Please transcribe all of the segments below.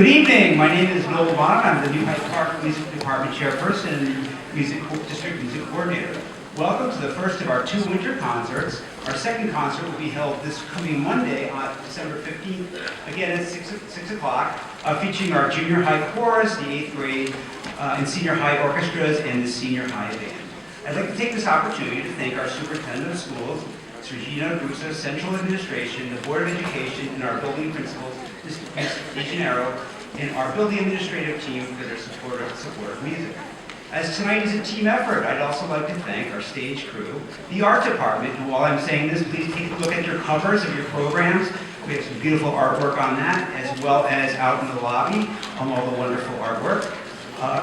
Good evening. My name is Noel Vaughn. I'm the New Hyde Park Music Department Chairperson and District Music Coordinator. Welcome to the first of our two winter concerts. Our second concert will be held this coming Monday on December 15th, again at 6 o'clock, featuring our junior high chorus, the 8th grade, and senior high orchestras, and the senior high band. I'd like to take this opportunity to thank our superintendent of schools, Regina Brusa, Central Administration, the Board of Education, and our building principals, Ms. Gennaro, and our building administrative team for their support of music. As tonight is a team effort, I'd also like to thank our stage crew, the art department, and while I'm saying this, please take a look at your covers of your programs. We have some beautiful artwork on that, as well as out in the lobby, all the wonderful artwork.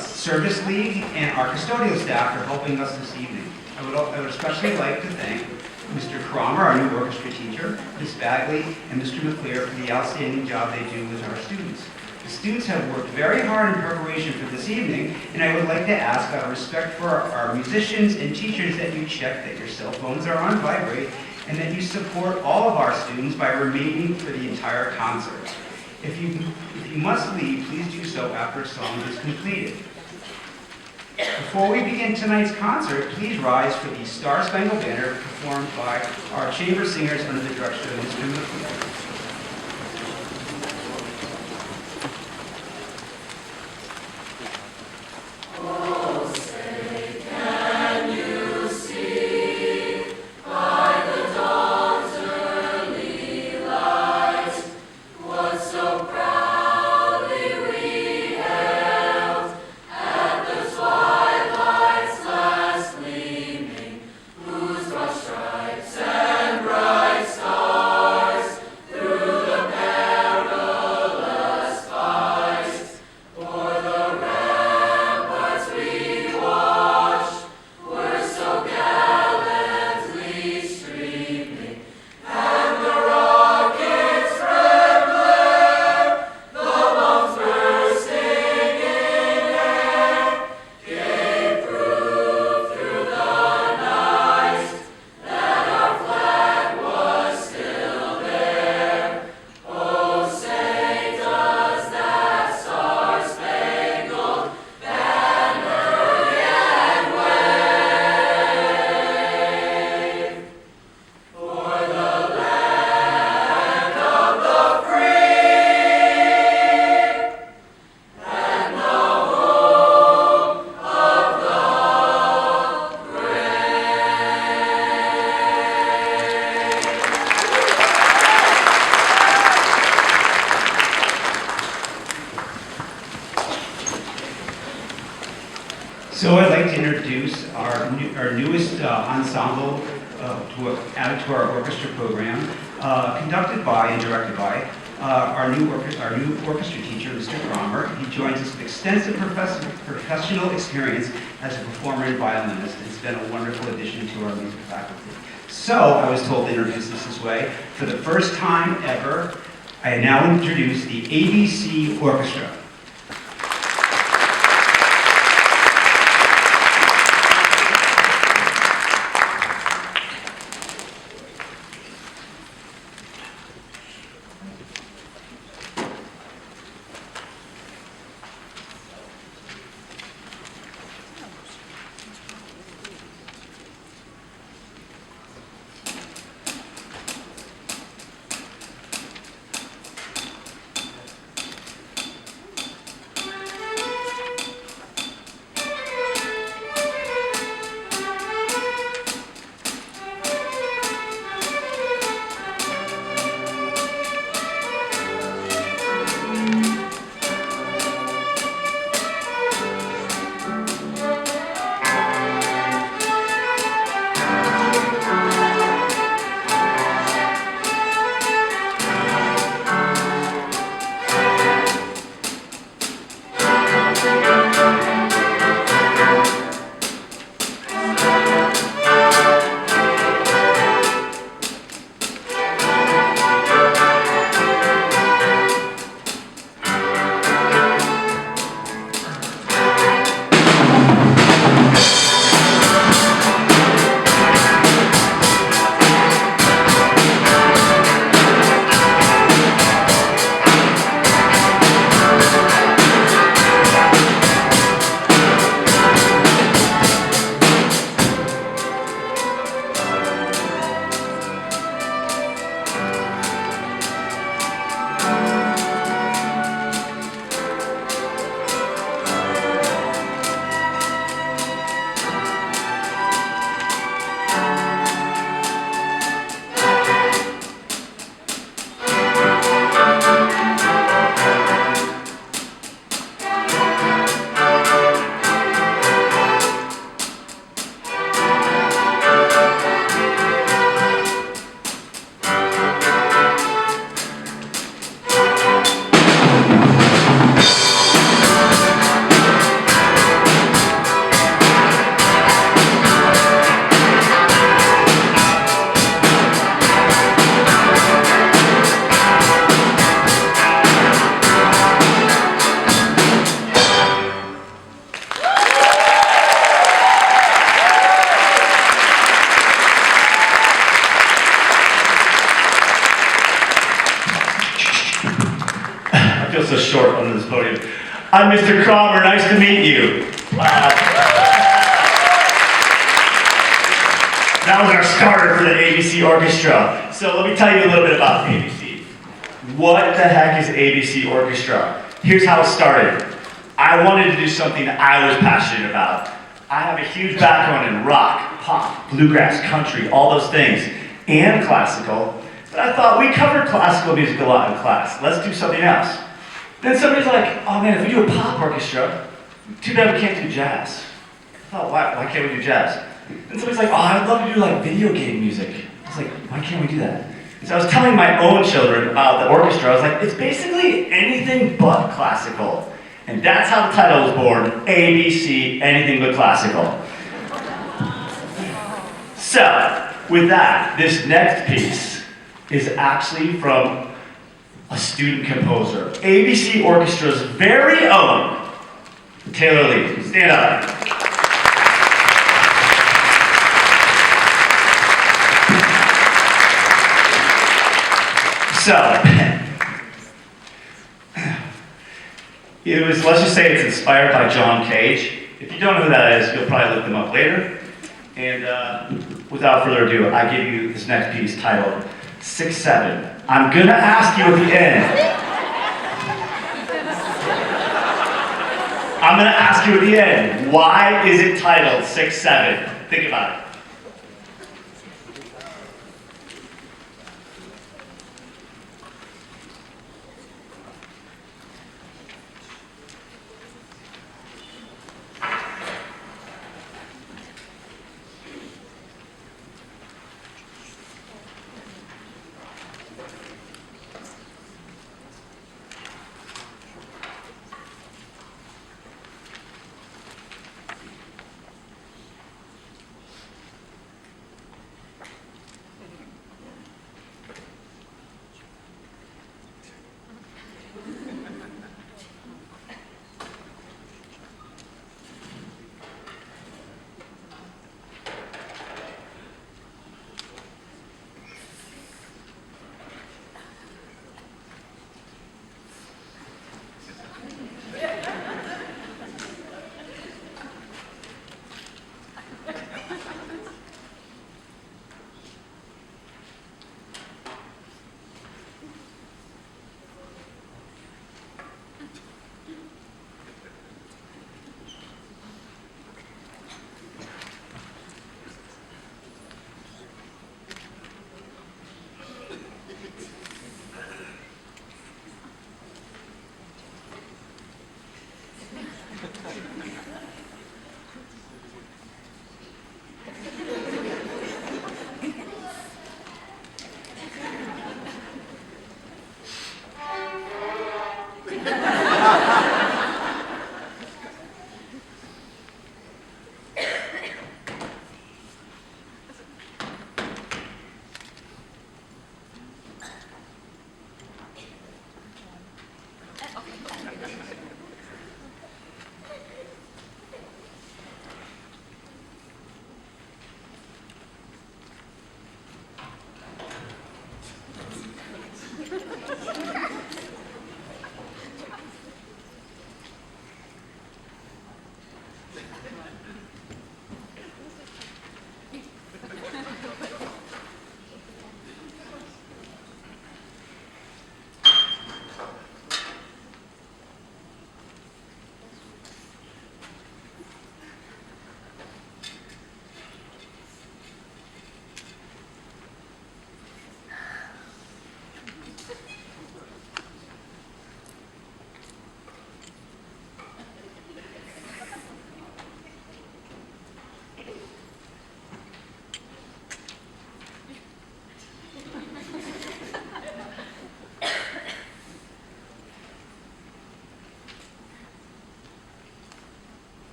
Service League and our custodial staff for helping us this evening. I would especially like to thank Mr. Cromer, our new orchestra teacher, Ms. Bagley, and Mr. McClear for the outstanding job they do with our students. The students have worked very hard in preparation for this evening, and I would like to ask, out of respect for our musicians and teachers, that you check that your cell phones are on vibrate, and that you support all of our students by remaining for the entire concert. If you must leave, please do so after a song is completed. Before we begin tonight's concert, please rise for the Star Spangled Banner performed by our chamber singers under the direction of Mr. McClear. So I'd like to introduce our newest ensemble added to our orchestra program, conducted by and directed by our new orchestra teacher, Mr. Cromer. He joins us with extensive professional experience as a performer and violinist. It's been a wonderful addition to our music faculty. So I was told to introduce this way. For the first time ever, I now introduce the ABC Orchestra. I'm Mr. Cromer, nice to meet you. That was our starter for the ABC Orchestra. So let me tell you a little bit about ABC. What the heck is ABC Orchestra? Here's how it started. I wanted to do something that I was passionate about. I have a huge background in rock, pop, bluegrass, country, all those things, and classical. But I thought we covered classical music a lot in class. Let's do something else. Then somebody's like, oh man, if we do a pop orchestra, too bad we can't do jazz. I thought, why can't we do jazz? Then somebody's like, oh, I'd love to do like video game music. I was like, why can't we do that? And so I was telling my own children about the orchestra. I was like, it's basically anything but classical. And that's how the title was born, ABC, anything but classical. So, with that, this next piece is actually from a student composer, ABC Orchestra's very own Taylor Lee. Stand up. So, let's just say it's inspired by John Cage. If you don't know who that is, you'll probably look them up later. And without further ado, I give you this next piece titled 6-7. I'm gonna ask you at the end. I'm gonna ask you at the end, why is it titled 6-7? Think about it.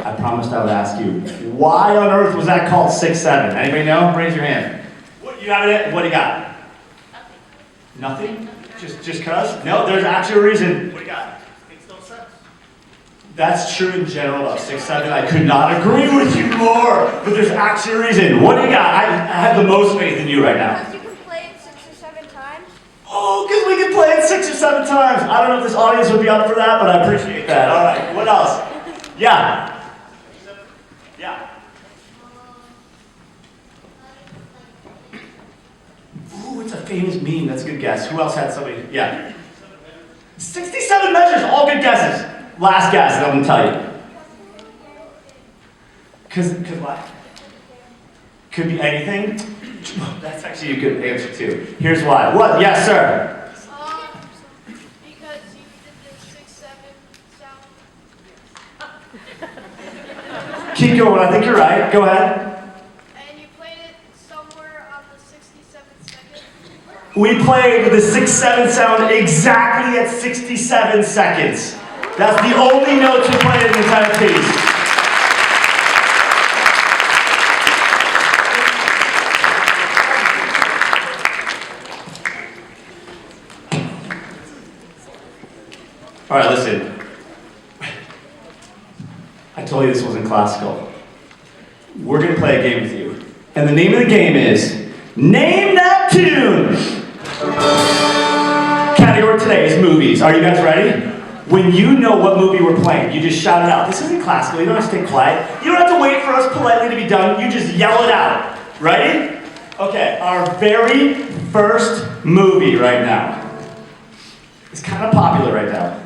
I promised I would ask you, why on earth was that called 6-7? Anybody know? Raise your hand. What, you have it? What do you got? Nothing. Nothing? Just cause? No, there's actually a reason. What do you got? Makes no sense. That's true in general about 6-7. I could not agree with you more, but there's actually a reason. What do you got? I have the most faith in you right now. Because you can play it 6 or 7 times. Oh, because we can play it 6 or 7 times. I don't know if this audience would be up for that, but I appreciate that. All right, what else? Yeah. Yeah. Ooh, it's a famous meme. That's a good guess. Who else had somebody? Yeah. 67 measures. All good guesses. Last guess, and I'm going to tell you. Because what? Could be anything. That's actually a good answer, too. Here's why. What? Yes, sir. Because you did the 6-7 sound. Keep going. I think you're right. Go ahead. And you played it somewhere on the 67th second. We played the 6-7 sound exactly at 67 seconds. That's the only notes we played in the entire piece. All right, listen. I told you this wasn't classical. We're going to play a game with you. And the name of the game is Name That Tune! Category today is movies. Are you guys ready? When you know what movie we're playing, you just shout it out. This isn't classical. You don't have to stay quiet. You don't have to wait for us politely to be done. You just yell it out. Ready? Okay, our very first movie right now. It's kind of popular right now.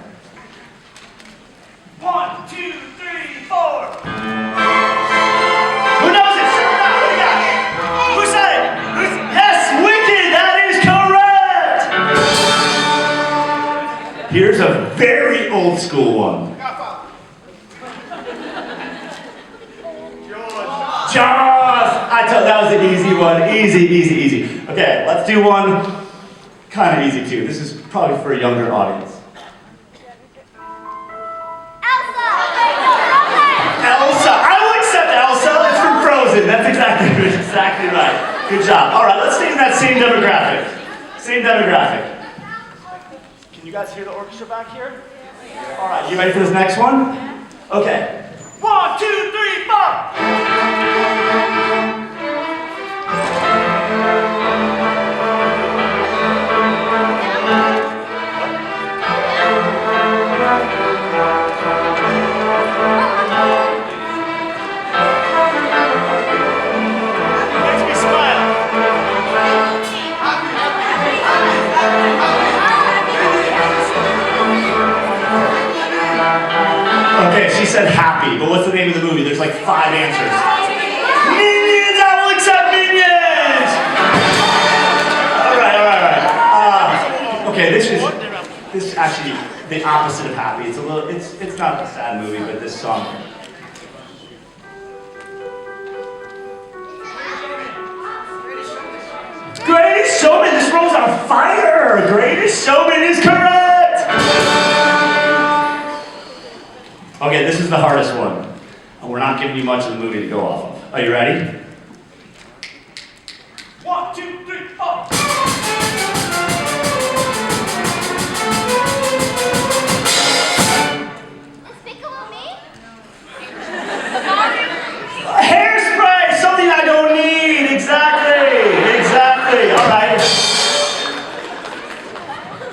1, 2, 3, 4. Who knows it? Shout it out. What do you got? Who said it? Yes, Wicked. That is correct. Here's a very old school one. Jaws. I told that was an easy one. Easy. Okay, let's do one kind of easy too. This is probably for a younger audience. Elsa! I will accept Elsa. It's from Frozen. That's exactly right. Good job. All right, let's stay in that same demographic. Can you guys hear the orchestra back here? All right, you ready for this next one? Okay. 1, 2, 3, 4. Okay, she said happy, but what's the name of the movie? There's like 5 answers. Minions! I will accept Minions! All right. Okay, this is actually the opposite of happy. It's not a sad movie, but this song. Greatest Showman! This room's on fire! Greatest Showman is correct! Okay, this is the hardest one. And we're not giving you much of the movie to go off of. Are you ready? 1, 2, 3, 4. Despicable Me? Hairspray! Something I don't need! Exactly! All right.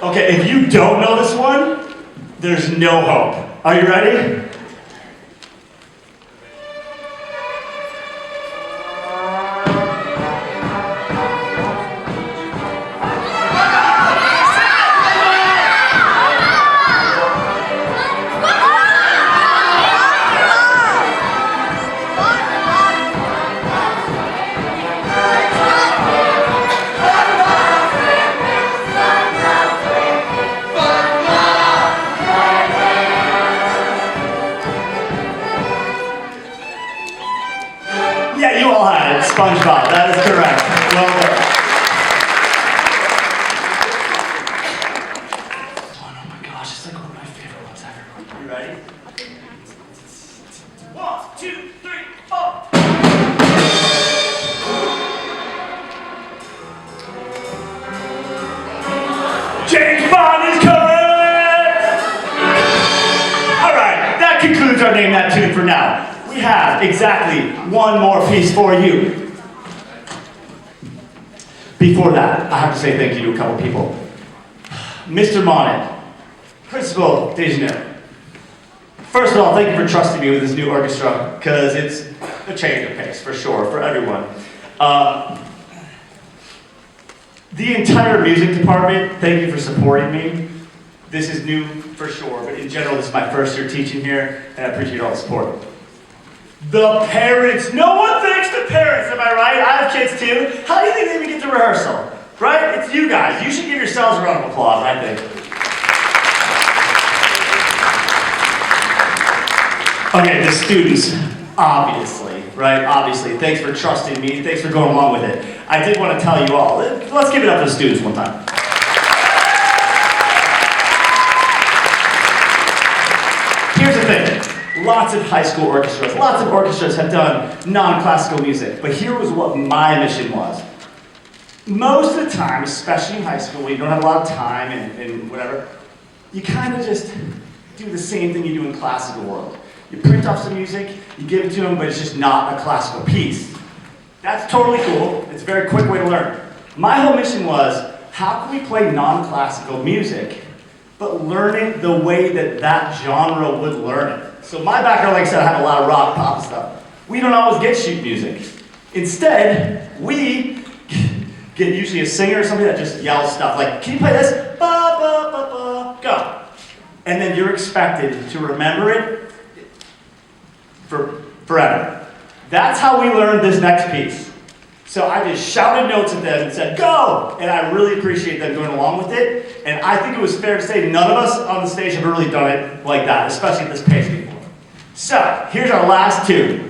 Okay, if you don't know this one, there's no hope. Are you ready? Yeah, you all had it. SpongeBob. That is correct. Well done. Oh my gosh, it's like one of my favorite ones ever. You ready? 1, We have exactly one more piece for you. Before that, I have to say thank you to a couple people. Mr. Monet, Principal Dejanel. First of all, thank you for trusting me with this new orchestra, because it's a change of pace, for sure, for everyone. The entire music department, thank you for supporting me. This is new, for sure, but in general, this is my first year teaching here, and I appreciate all the support. The parents, no one thanks the parents, am I right? I have kids too. How do you think they even get to rehearsal? Right? It's you guys. You should give yourselves a round of applause, I think. Okay, the students, obviously, right? Obviously, thanks for trusting me. Thanks for going along with it. I did want to tell you all, let's give it up to the students one time. Here's the thing. Lots of high school orchestras, lots of orchestras have done non-classical music, but here was what my mission was. Most of the time, especially in high school, when you don't have a lot of time and whatever, you kind of just do the same thing you do in classical world. You print off some music, you give it to them, but it's just not a classical piece. That's totally cool. It's a very quick way to learn. My whole mission was, how can we play non-classical music, but learn it the way that that genre would learn it? So my background, like I said, I have a lot of rock, pop and stuff. We don't always get sheet music. Instead, we get usually a singer or somebody that just yells stuff like, can you play this? Ba, ba, ba, ba, go. And then you're expected to remember it for forever. That's how we learned this next piece. So I just shouted notes at them and said, go! And I really appreciate them going along with it. And I think it was fair to say none of us on the stage have really done it like that, especially at this pace before. So, here's our last two.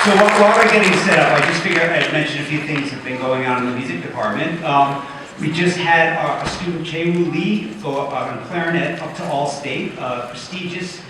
So while we're getting set up, I just figured I'd mention a few things that have been going on in the music department. We just had a student, Chae-Woo Lee, go on clarinet up to All-State, prestigious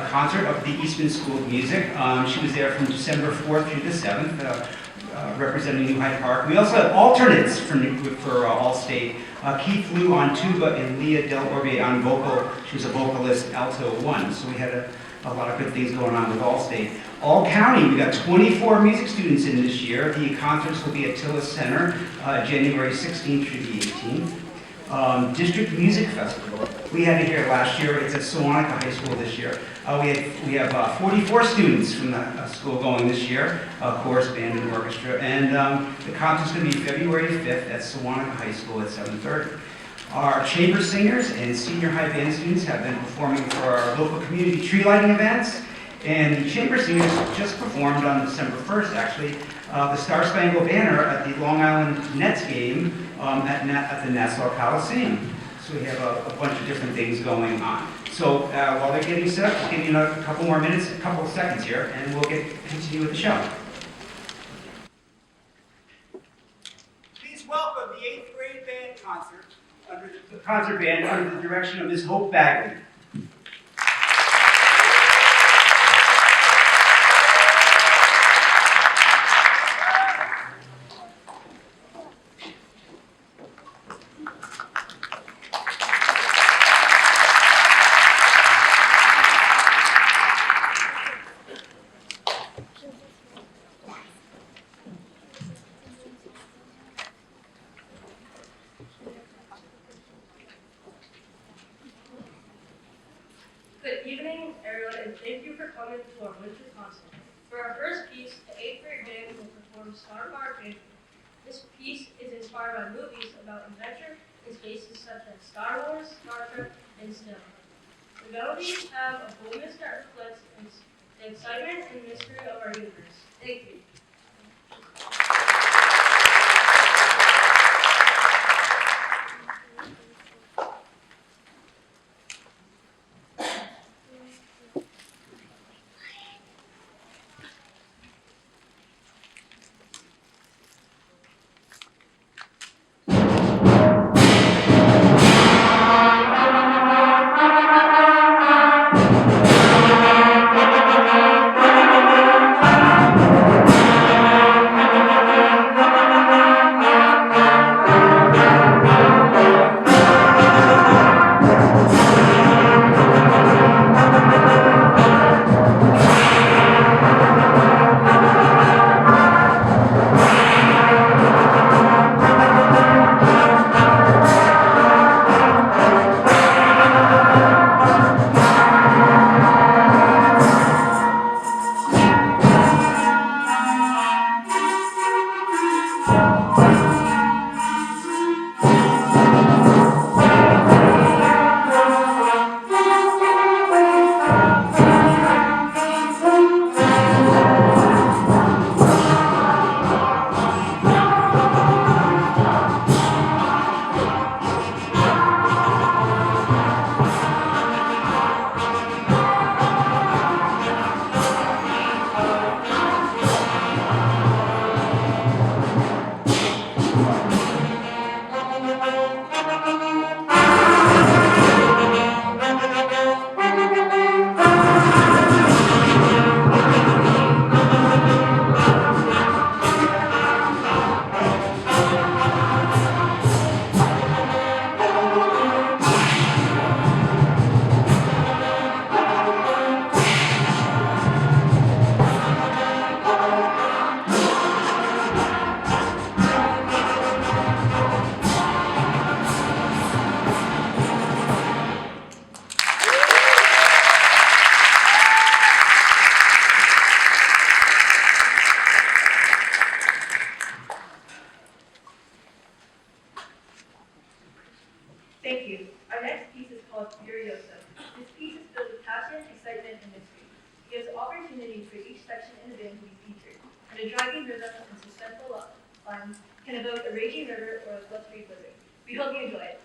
concert of the Eastman School of Music. She was there from December 4th through the 7th, representing New Hyde Park. We also have alternates for All-State. Keith Liu on tuba and Leah Del Orbe on vocal. She was a vocalist, alto 1, so we had a lot of good things going on with All-State. All-County, we got 24 music students in this year. The concerts will be at Tillis Center, January 16th through the 18th. District Music Festival. We had it here last year. It's at Sewanaka High School this year. We have 44 students from the school going this year, chorus, band, and orchestra. And the concert's going to be February 5th at Sewanaka High School at 7:30. Our chamber singers and senior high band students have been performing for our local community tree lighting events. And the chamber singers just performed on December 1st, actually, the Star Spangled Banner at the Long Island Nets game at the Nassau Coliseum. So we have a bunch of different things going on. So while they're getting set up, I'll give you a couple more minutes, a couple of seconds here, and we'll continue with the show. Please welcome the 8th grade band concert band under the direction of Ms. Hope Bagley. Good evening, everyone, and thank you for coming to our winter concert. For our first piece, the 8th grade band will perform Starfire Fanfare. This piece is inspired by movies about adventure in spaces such as Star Wars, Star Trek, and Snow. The melodies have a boldness that reflects the excitement and mystery of our universe. Thank you. Thank you. Our next piece is called Furiosa. This piece is filled with passion, excitement, and mystery. It gives opportunities for each section in the band to be featured, and a driving rhythm and suspenseful lines can evoke a raging river or a blustery blizzard. We hope you enjoy it.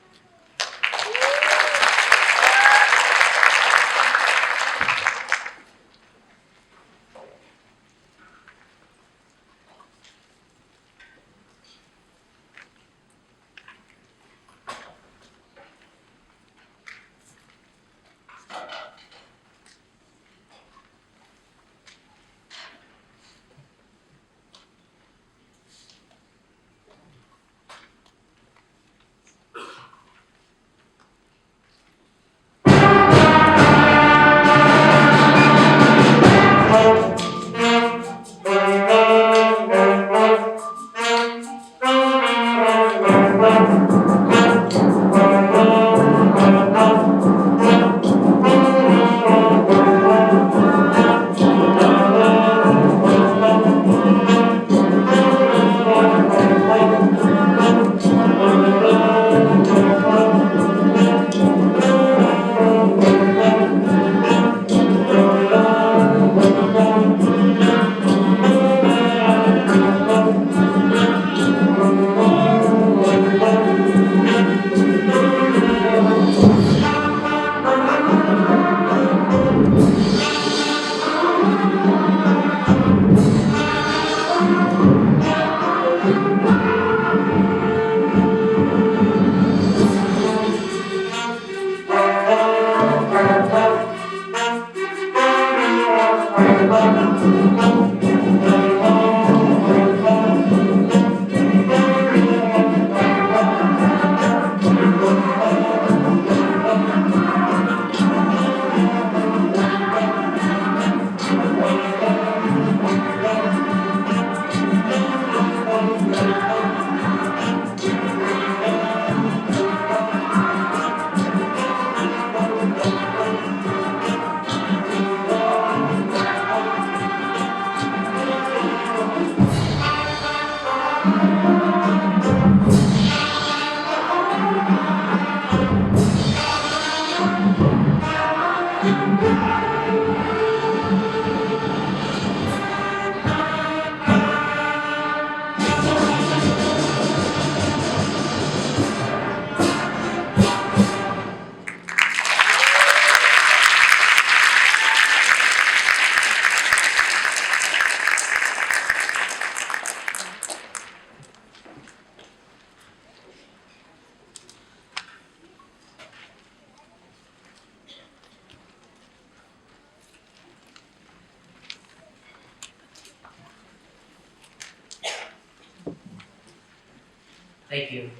Thank you.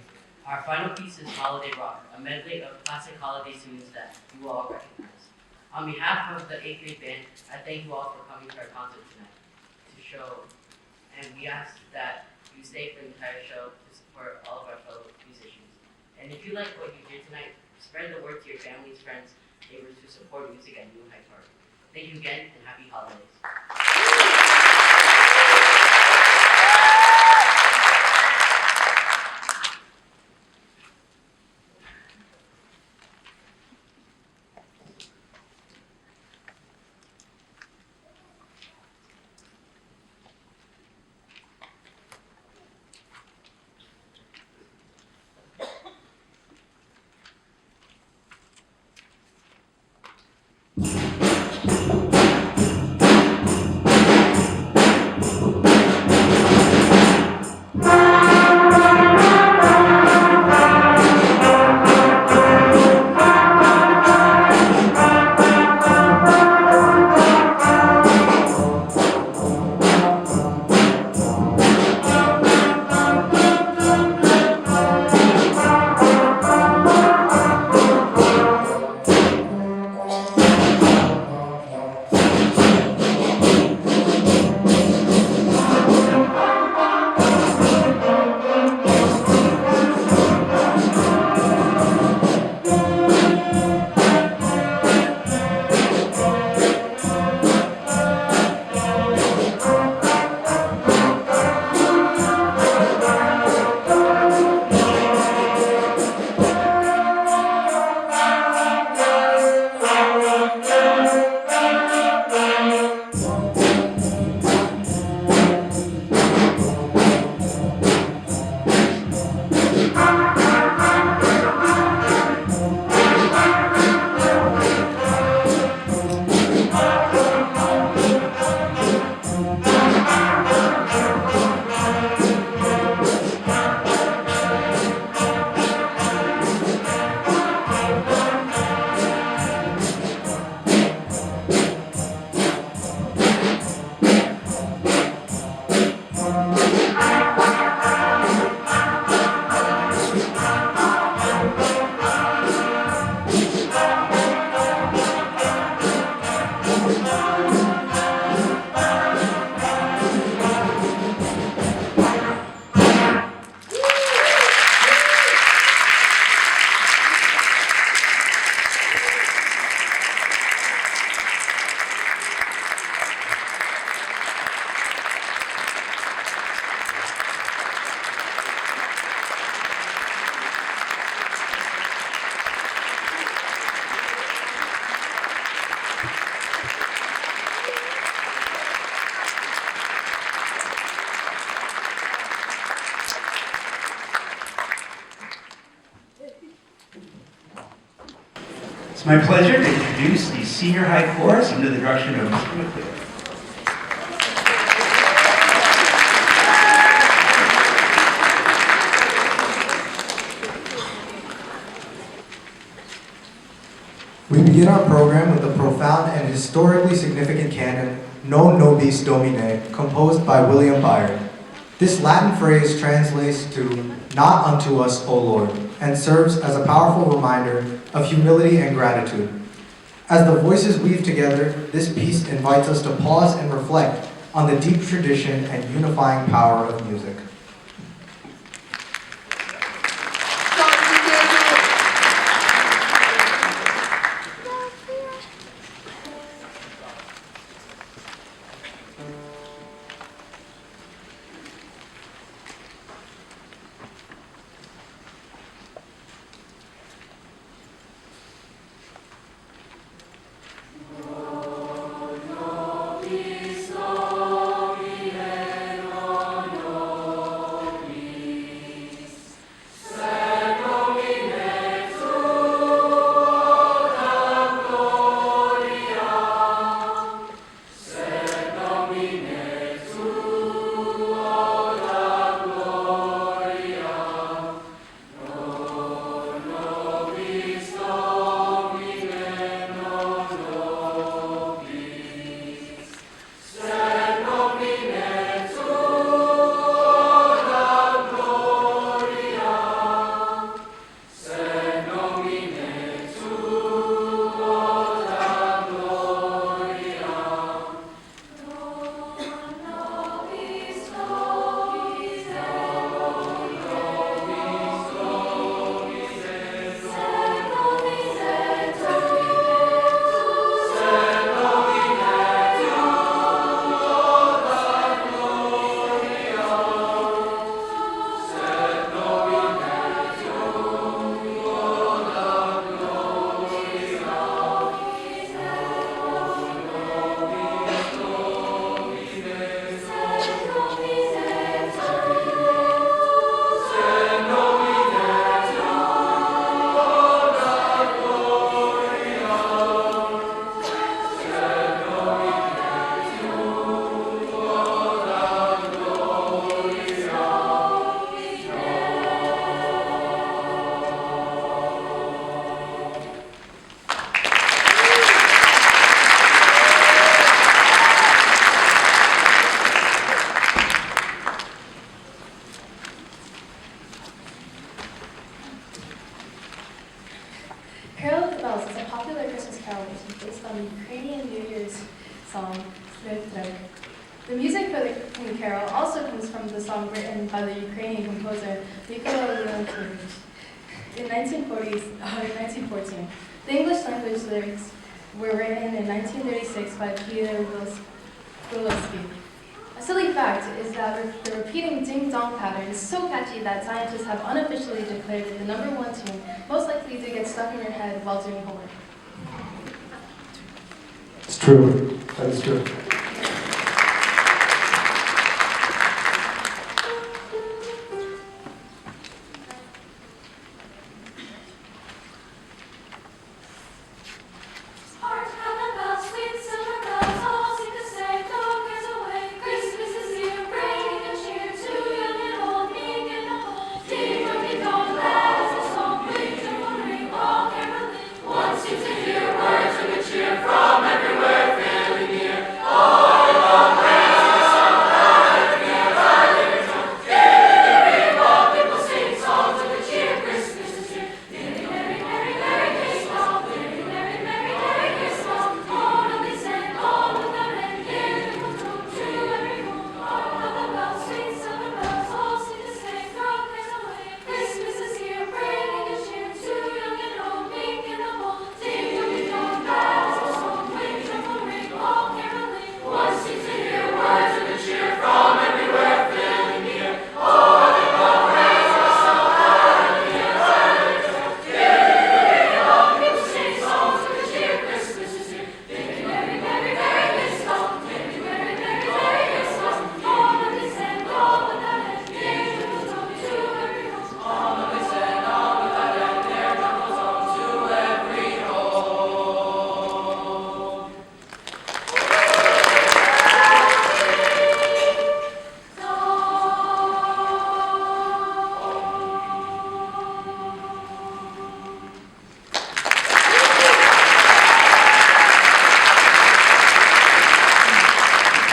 Our final piece is Holiday Rock, a medley of classic holiday tunes that you will all recognize. On behalf of the 8th grade band, I thank you all for coming to our concert tonight to show, and we ask that you stay for the entire show to support all of our fellow musicians. And if you like what you hear tonight, spread the word to your families, friends, neighbors who support music at New Hyde Park. Thank you again, and happy holidays. It's my pleasure to introduce the senior high chorus under the direction of Mr. McClure. We begin our program with the profound and historically significant canon, Non Nobis Domine, composed by William Byron. This Latin phrase translates to, "Not unto us, O Lord," and serves as a powerful reminder of humility and gratitude. As the voices weave together, this piece invites us to pause and reflect on the deep tradition and unifying power of music. Nobis Domine, carol, which is based on the Ukrainian New Year's song, Sleigh Ride. The music for the carol also comes from the song written by the Ukrainian composer Beethoven in 1914. The English language lyrics were written in 1936 by Peter Rudolph. A silly fact is that the repeating ding-dong pattern is so catchy that scientists have unofficially declared it the #1 tune most likely to get stuck in your head while doing homework. It's true. That is true.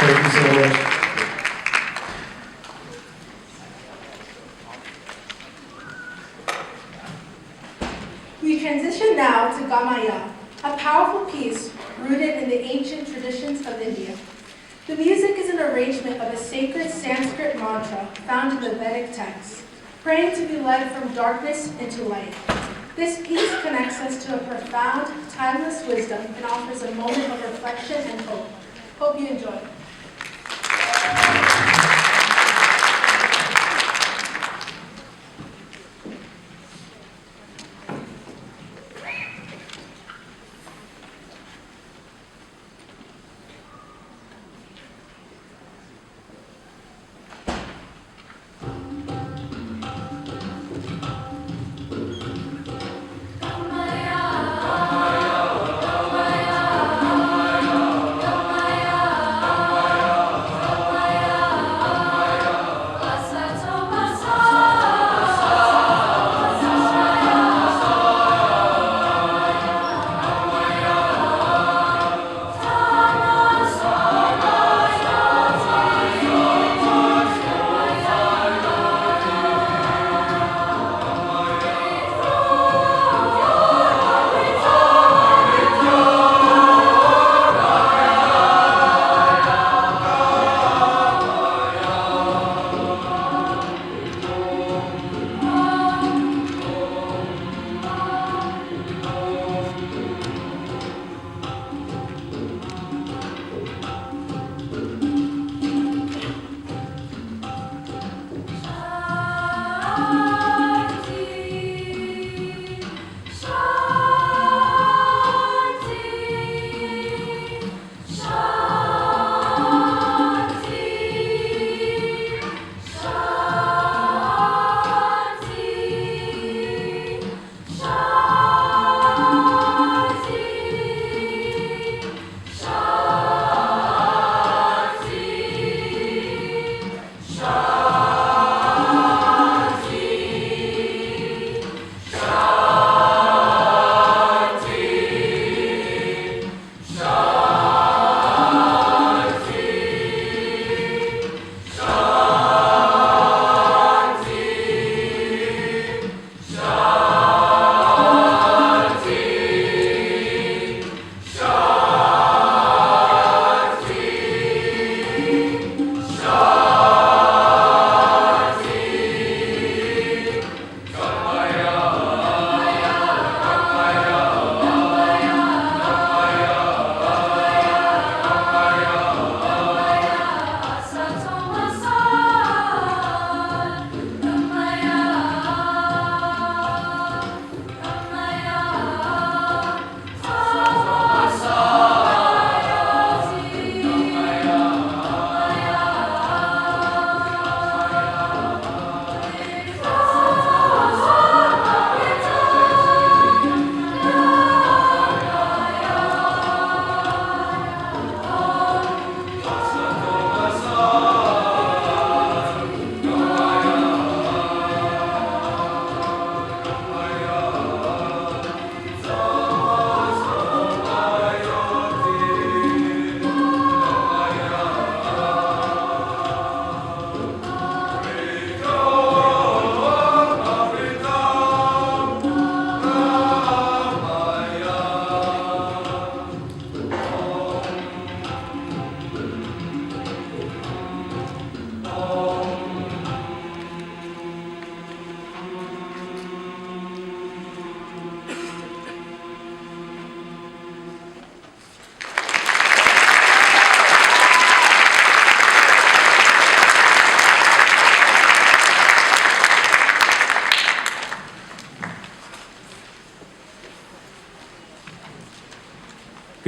Thank you so much. We transition now to Gamaya, a powerful piece rooted in the ancient traditions of India. The music is an arrangement of a sacred Sanskrit mantra found in the Vedic text, praying to be led from darkness into light. This piece connects us to a profound, timeless wisdom and offers a moment of reflection and hope. Hope you enjoy. Gamaya,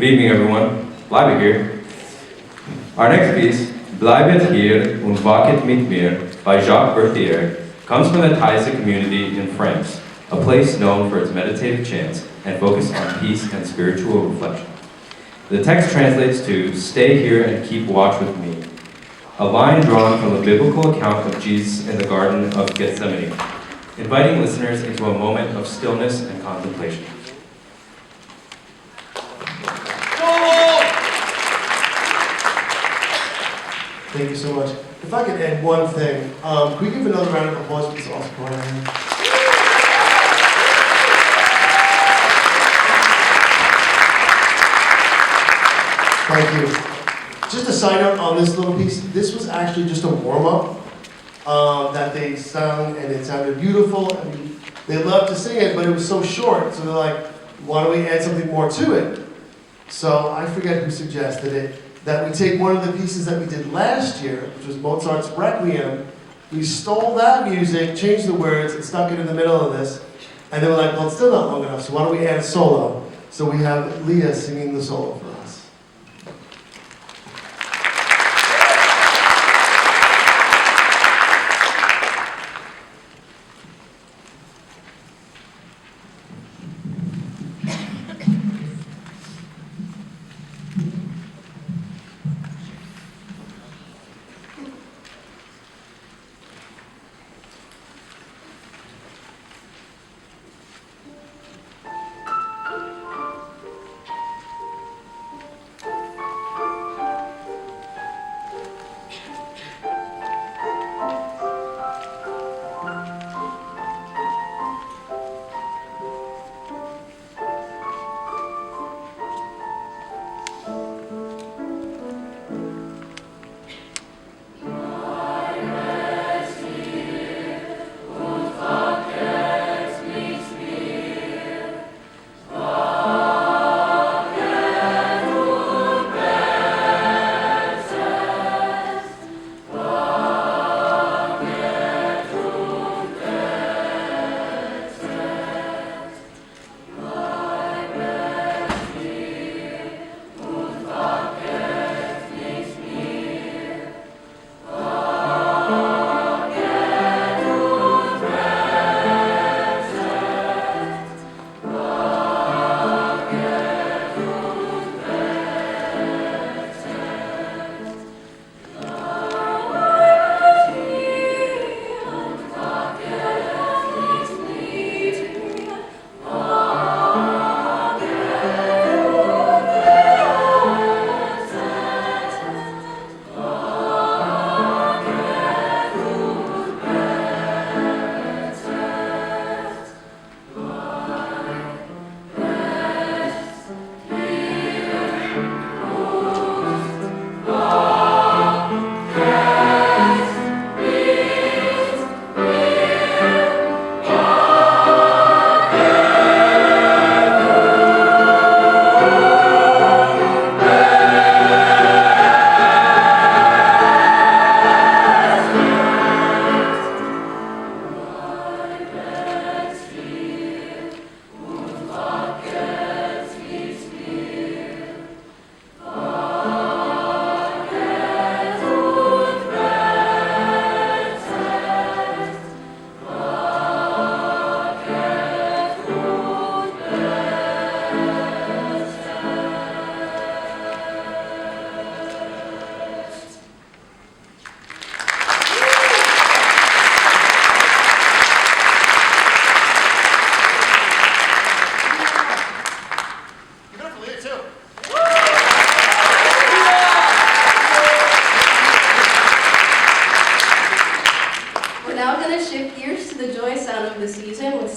Good evening, everyone. Bleibet here. Our next piece, Bleibet Hier und Wachet mit mir by Jacques Berthier, comes from the Hyde community in France, a place known for its meditative chants and focus on peace and spiritual reflection. The text translates to, "Stay here and keep watch with me," a line drawn from a biblical account of Jesus in the Garden of Gethsemane, inviting listeners into a moment of stillness and contemplation. Thank you so much. If I could add one thing, can we give another round of applause for this awesome choir? Thank you. Just a side note on this little piece, this was actually just a warm-up that they sung, and it sounded beautiful. I mean, they loved to sing it, but it was so short, so they're like, why don't we add something more to it? So I forget who suggested it, that we take one of the pieces that we did last year, which was Mozart's Requiem. We stole that music, changed the words, and stuck it in the middle of this. And they were like, well, it's still not long enough, so why don't we add a solo? So we have Leah singing the solo for us.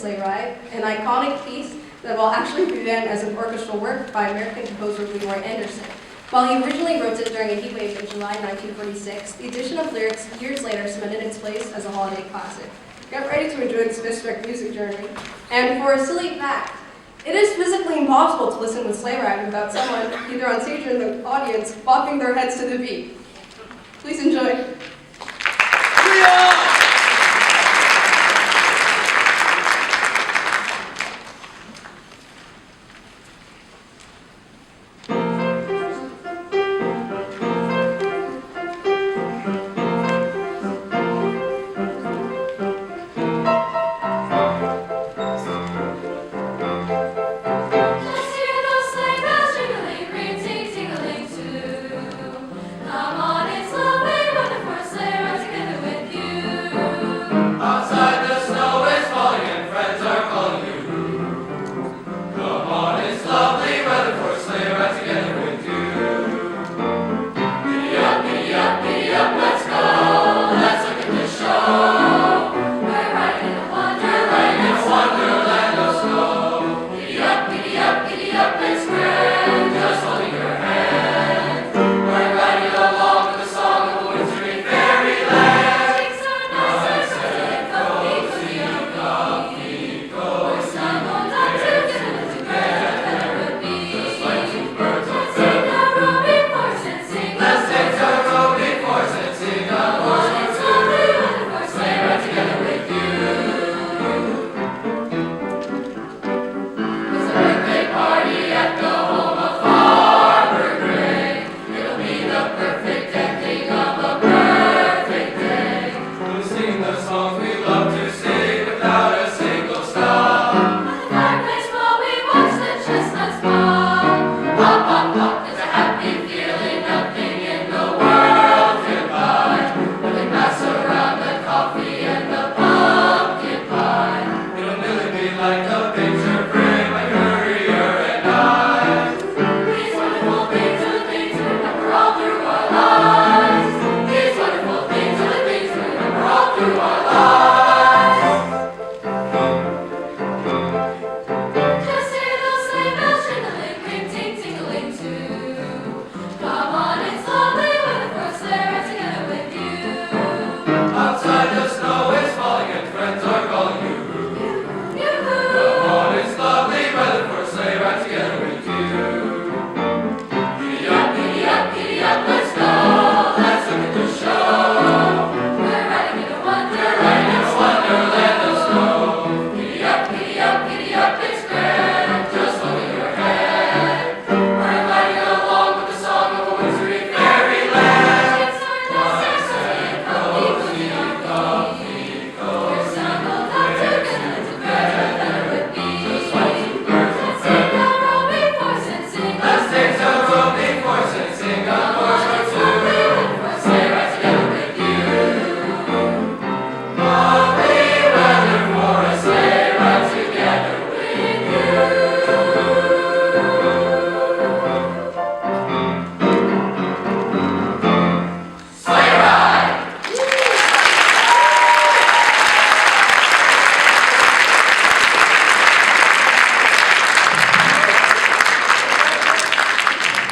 Sleigh Ride, an iconic piece that will actually began as an orchestral work by American composer Leroy Anderson. While he originally wrote it during a heat wave in July 1946, the addition of lyrics years later cemented its place as a holiday classic. Get ready to enjoy this historic music journey. And for a silly fact, it is physically impossible to listen to Sleigh Ride without someone, either on stage or in the audience, bopping their heads to the beat. Please enjoy.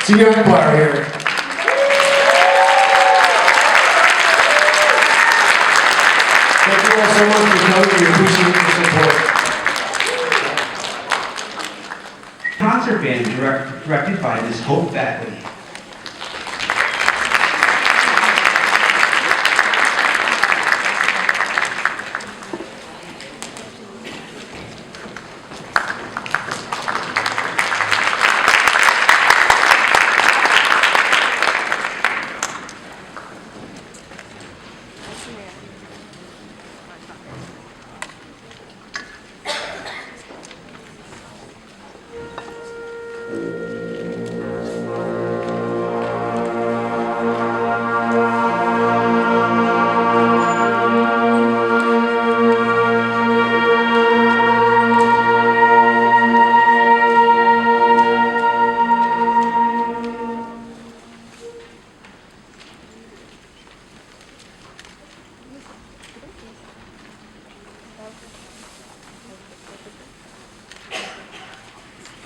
Senior high choir here. Thank you all so much for coming. We appreciate your support. Concert band directed by Ms. Hope Batley.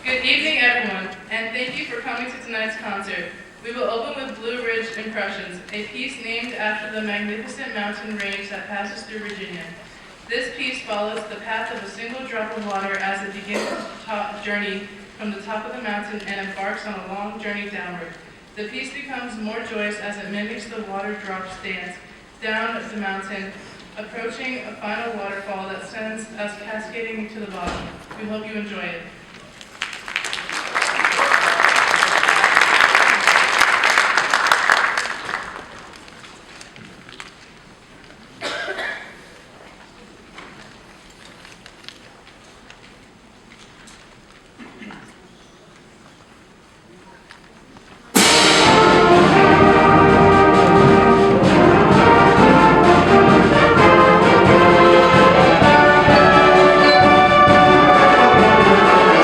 Good evening, everyone, and thank you for coming to tonight's concert. We will open with Blue Ridge Impressions, a piece named after the magnificent mountain range that passes through Virginia. This piece follows the path of a single drop of water as it begins its journey from the top of the mountain and embarks on a long journey downward. The piece becomes more joyous as it mimics the water drop's dance down the mountain, approaching a final waterfall that sends us cascading to the bottom. We hope you enjoy it. Thank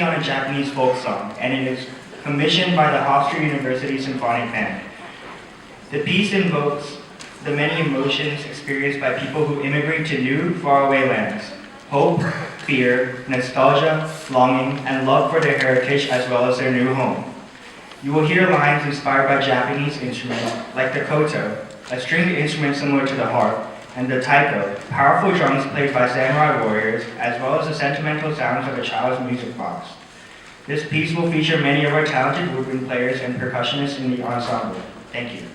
on a Japanese folk song, and it is commissioned by the Hofstra University Symphonic Band. The piece invokes the many emotions experienced by people who immigrate to new, faraway lands: hope, fear, nostalgia, longing, and love for their heritage as well as their new home. You will hear lines inspired by Japanese instruments like the koto, a stringed instrument similar to the harp, and the taiko, powerful drums played by samurai warriors, as well as the sentimental sounds of a child's music box. This piece will feature many of our talented woodwind players and percussionists in the ensemble. Thank you.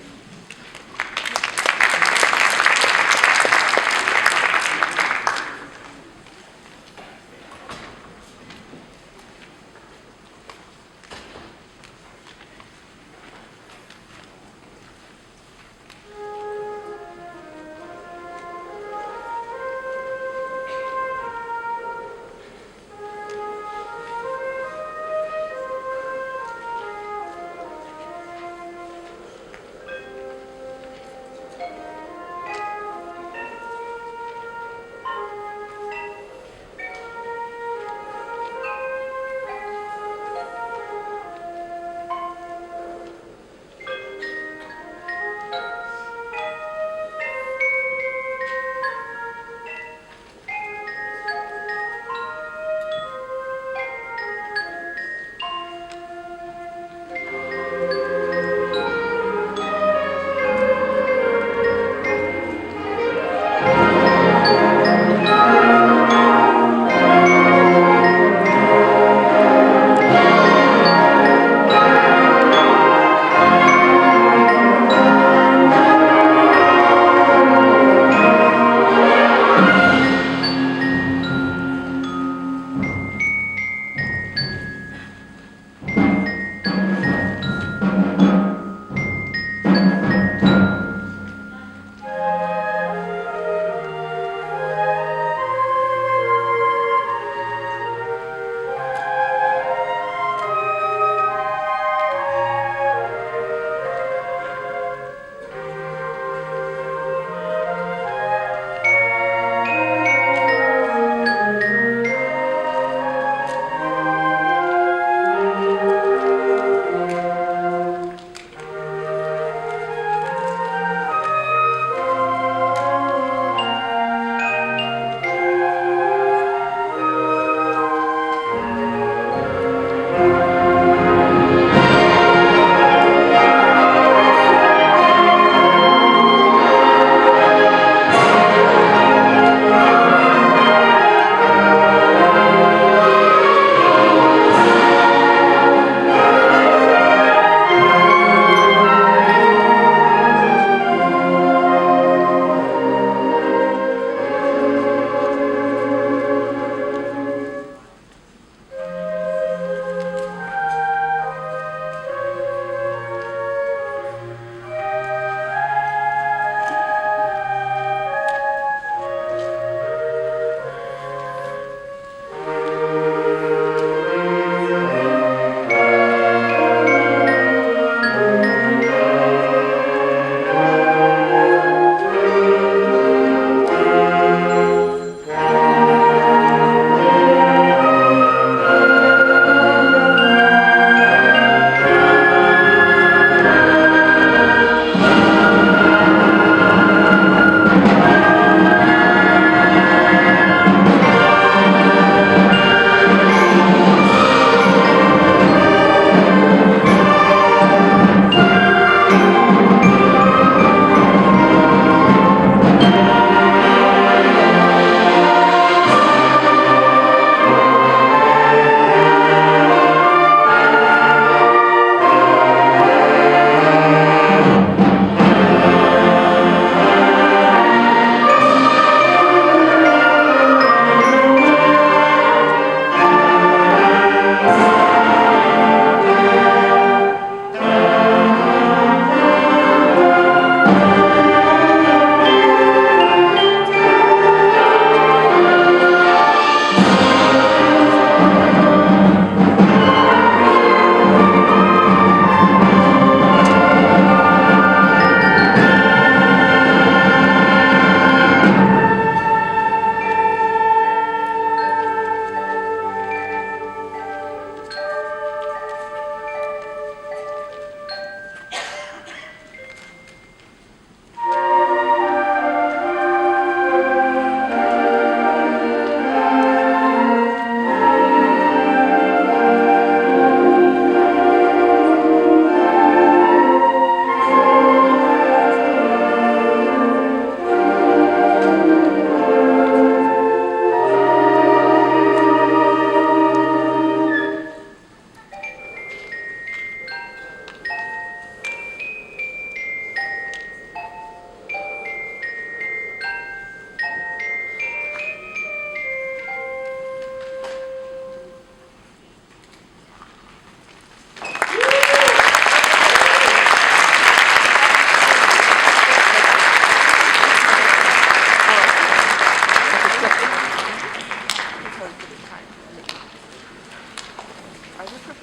Thank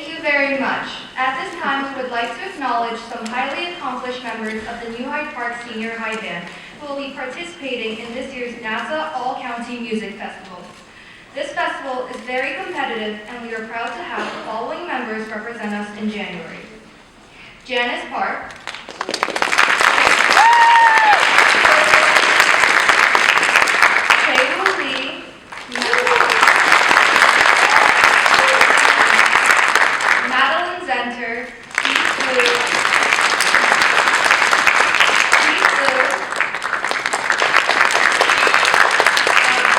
you very much. At this time, we would like to acknowledge some highly accomplished members of the New Hyde Park Senior High Band who will be participating in this year's NASA All-County Music Festival. This festival is very competitive, and we are proud to have the following members represent us in January. Janice Park, Taylor Lee, Madeline Zenter, Steve Blue,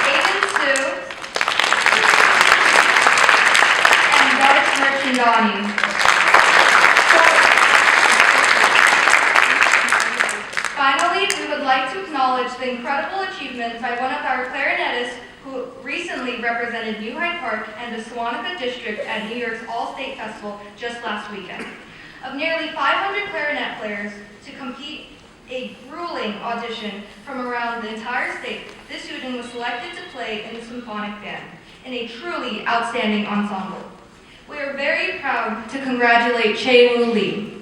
Aiden Sue, and Darth Merchandani. Finally, we would like to acknowledge the incredible achievement by one of our clarinetists who recently represented New Hyde Park and the Sewanaka District at New York's All-State Festival just last weekend. Of nearly 500 clarinet players to compete a grueling audition from around the entire state, this student was selected to play in the symphonic band in a truly outstanding ensemble. We are very proud to congratulate Chae-Woo Lee.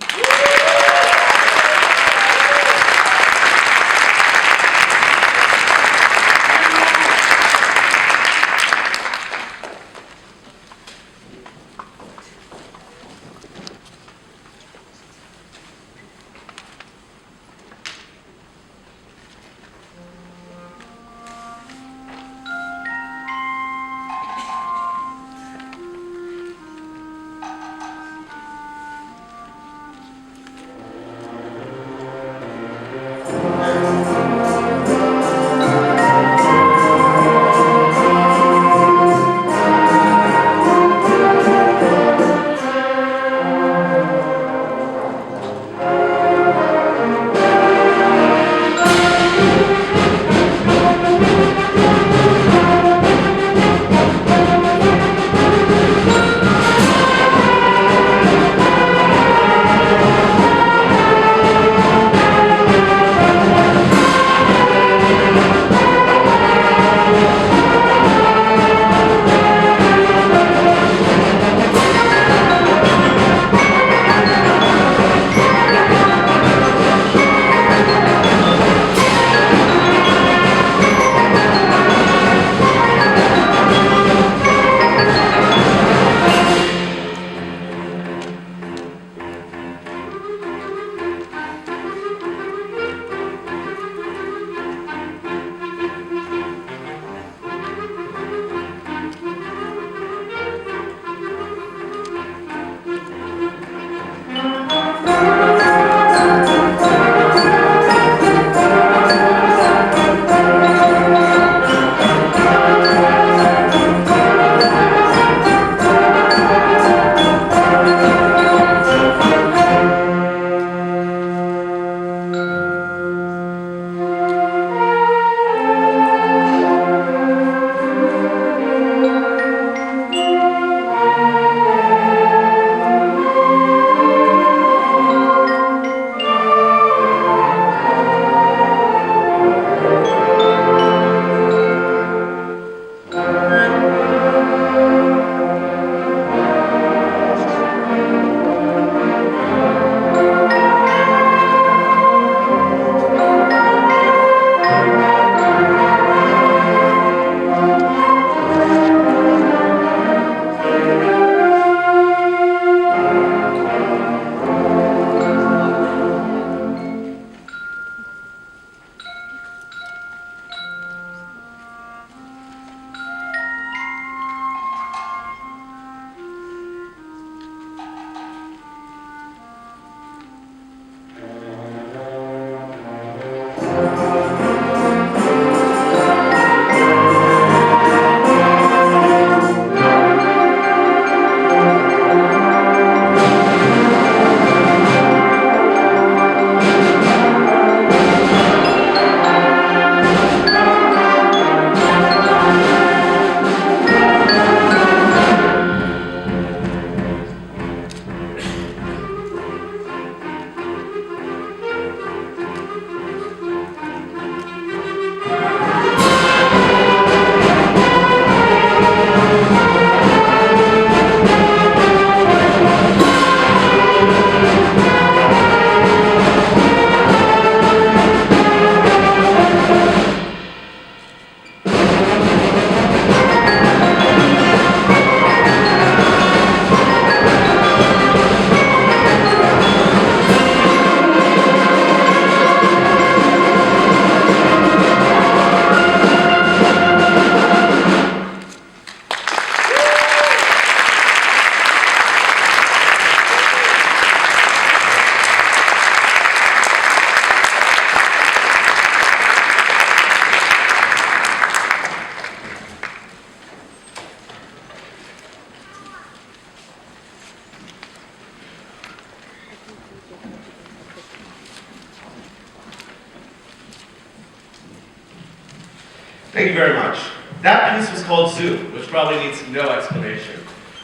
Thank you very much. That piece was called Zoo, which probably needs no explanation.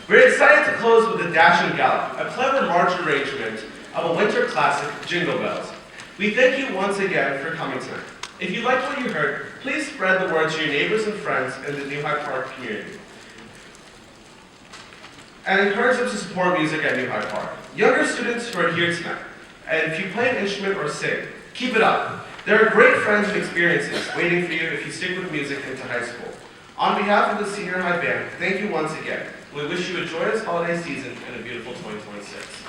We're excited to close with a Dash and Gallop, a clever march arrangement of a winter classic, Jingle Bells. We thank you once again for coming tonight. If you liked what you heard, please spread the word to your neighbors and friends in the New Hyde Park community. And encourage them to support music at New Hyde Park. Younger students who are here tonight, and if you play an instrument or sing, keep it up. There are great friends and experiences waiting for you if you stick with music into high school. On behalf of the Senior High Band, thank you once again. We wish you a joyous holiday season and a beautiful 2026.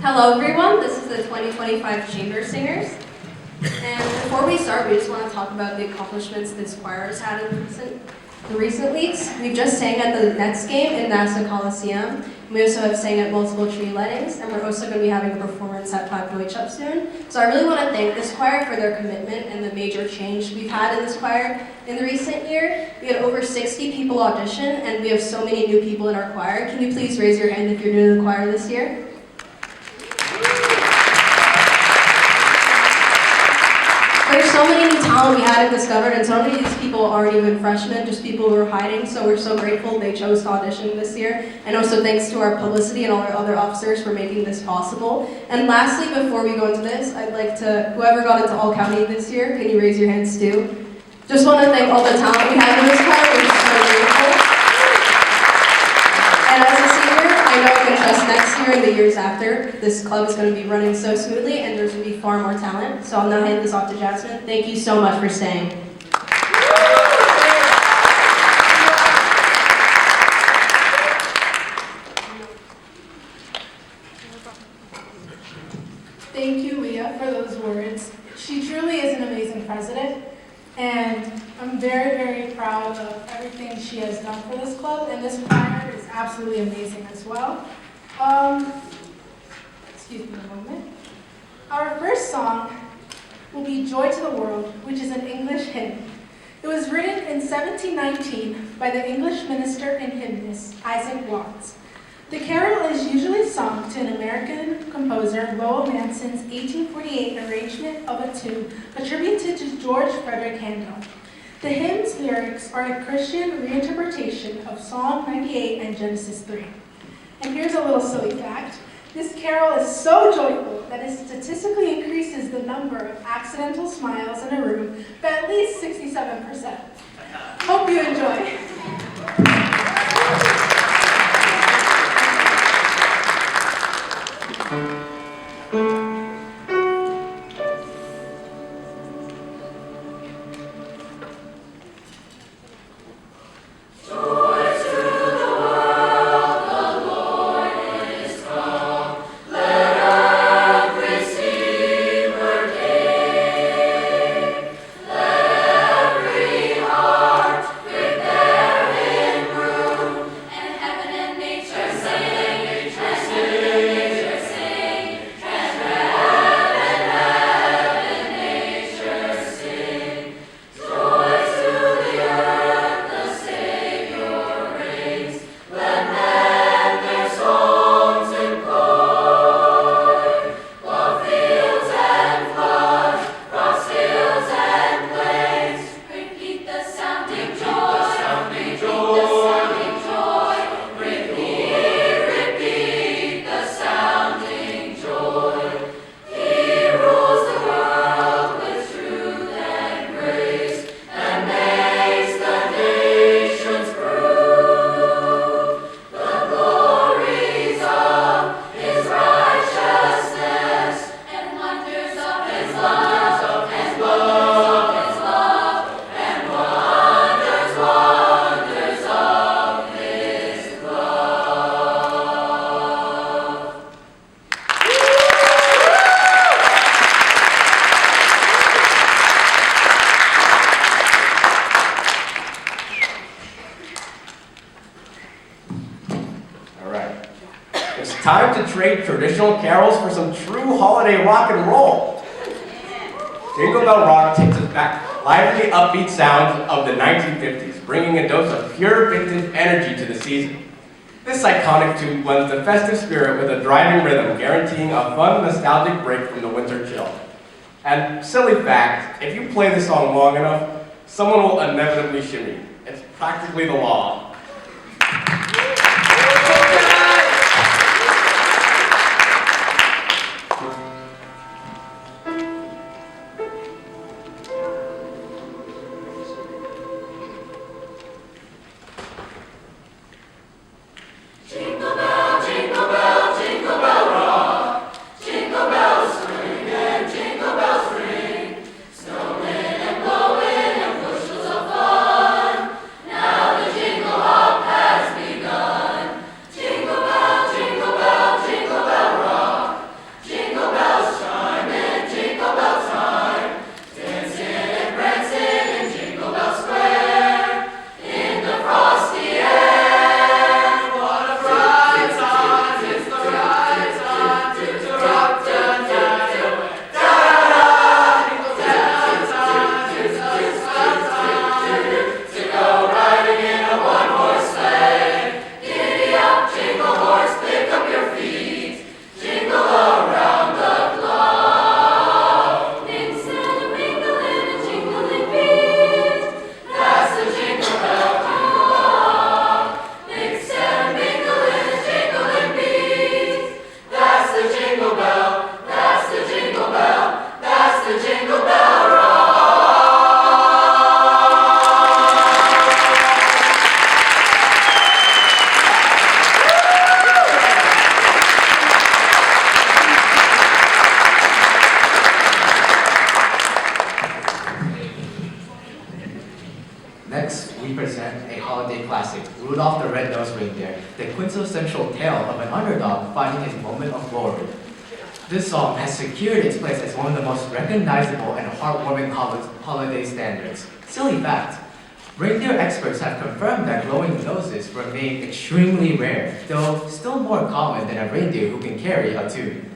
Hello everyone, this is the 2025 Chamber Singers. And before we start, we just want to talk about the accomplishments this choir has had in recent weeks. We've just sang at the Nets game in Nassau Coliseum. We also have sang at multiple tree lightings, and we're also going to be having a performance at Five Deutsch up soon. So I really want to thank this choir for their commitment and the major change we've had in this choir in the recent year. We had over 60 people audition, and we have so many new people in our choir. Can you please raise your hand if you're new to the choir this year? There's so many new talent we hadn't discovered, and so many of these people already been freshmen, just people who were hiding, so we're so grateful they chose to audition this year. And also thanks to our publicity and all our other officers for making this possible. And lastly, before we go into this, I'd like to, whoever got into All County this year, can you raise your hands too? Just want to thank all the talent we have in this choir, we're just so grateful. And as a senior, I know I can trust next year and the years after, this club is going to be running so smoothly and there's going to be far more talent. So I'll now hand this off to Jasmine. Thank you so much for staying. Thank you, Leah, for those words. She truly is an amazing president, and I'm very, very proud of everything she has done for this club, and this choir is absolutely amazing as well. Excuse me a moment. Our first song will be Joy to the World, which is an English hymn. It was written in 1719 by the English minister and hymnist Isaac Watts. The carol is usually sung to an American composer, Lowell Manson's 1848 arrangement of a tune attributed to George Frederick Handel. The hymn's lyrics are a Christian reinterpretation of Psalm 98 and Genesis 3. And here's a little silly fact. This carol is so joyful that it statistically increases the number of accidental smiles in a room by at least 67%. Hope you enjoy. Time to trade traditional carols for some true holiday rock and roll. Jingle Bell Rock takes us back lively, upbeat sounds of the 1950s, bringing a dose of pure vintage energy to the season. This iconic tune blends the festive spirit with a driving rhythm, guaranteeing a fun, nostalgic break from the winter chill. And silly fact, if you play this song long enough, someone will inevitably shimmy. It's practically the law. Rudolph the Red-Nosed Reindeer, the quintessential tale of an underdog finding his moment of glory. This song has secured its place as one of the most recognizable and heartwarming holiday standards. Silly fact, reindeer experts have confirmed that glowing noses remain extremely rare, though still more common than a reindeer who can carry a tune.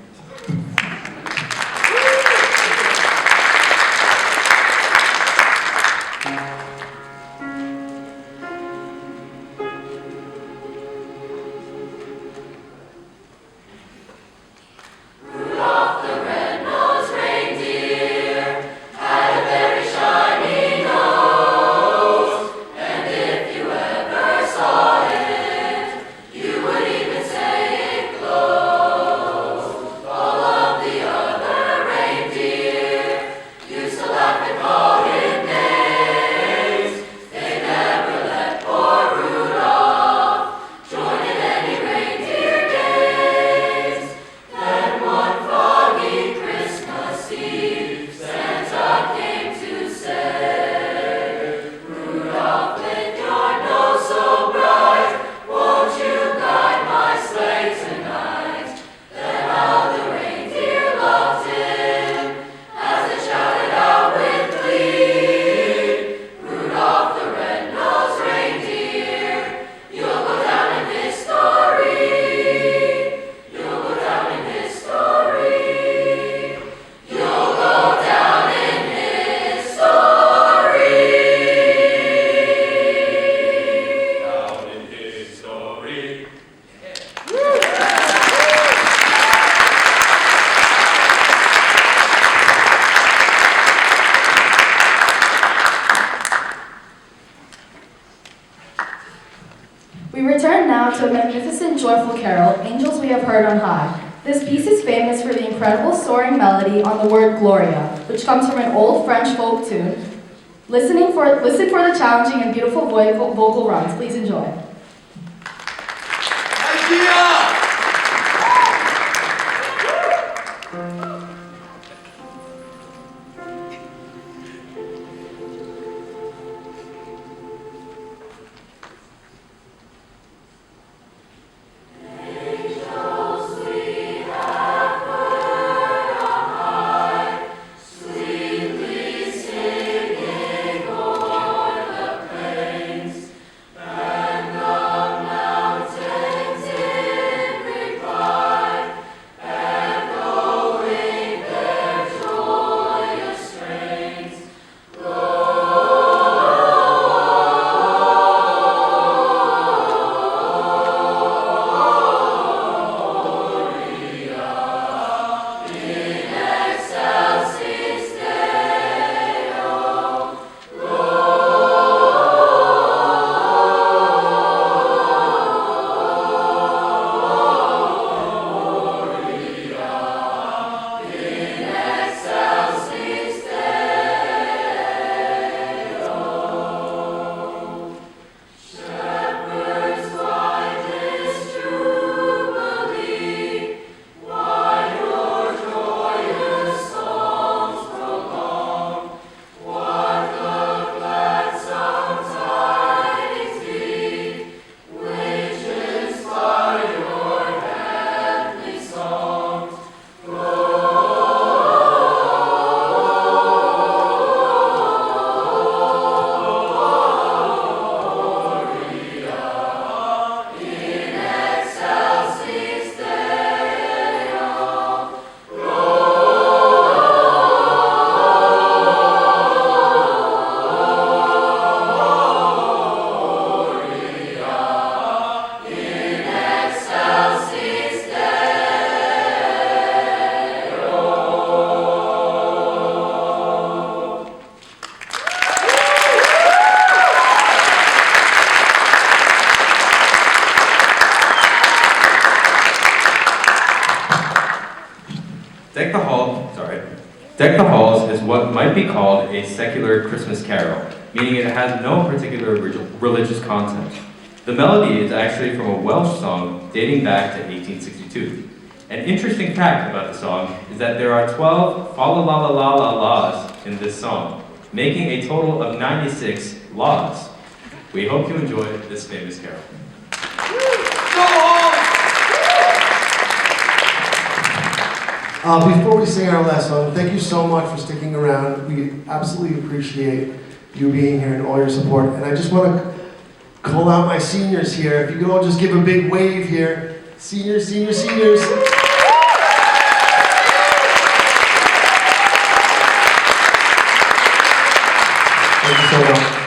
We return now to a magnificent, joyful carol, Angels We Have Heard on High. This piece is famous for the incredible soaring melody on the word Gloria, which comes from an old French folk tune. Listen for the challenging and beautiful vocal runs. Please enjoy. Deck the Halls is what might be called a secular Christmas carol, meaning it has no particular religious content. The melody is actually from a Welsh song dating back to 1862. An interesting fact about the song is that there are 12 fa-la-la-la-la-las in this song, making a total of 96 laws. We hope you enjoy this famous carol. Go on! Before we sing our last song, thank you so much for sticking around. We absolutely appreciate you being here and all your support. And I just want to call out my seniors here. If you could all just give a big wave here. Seniors, seniors, seniors. Thank you so much.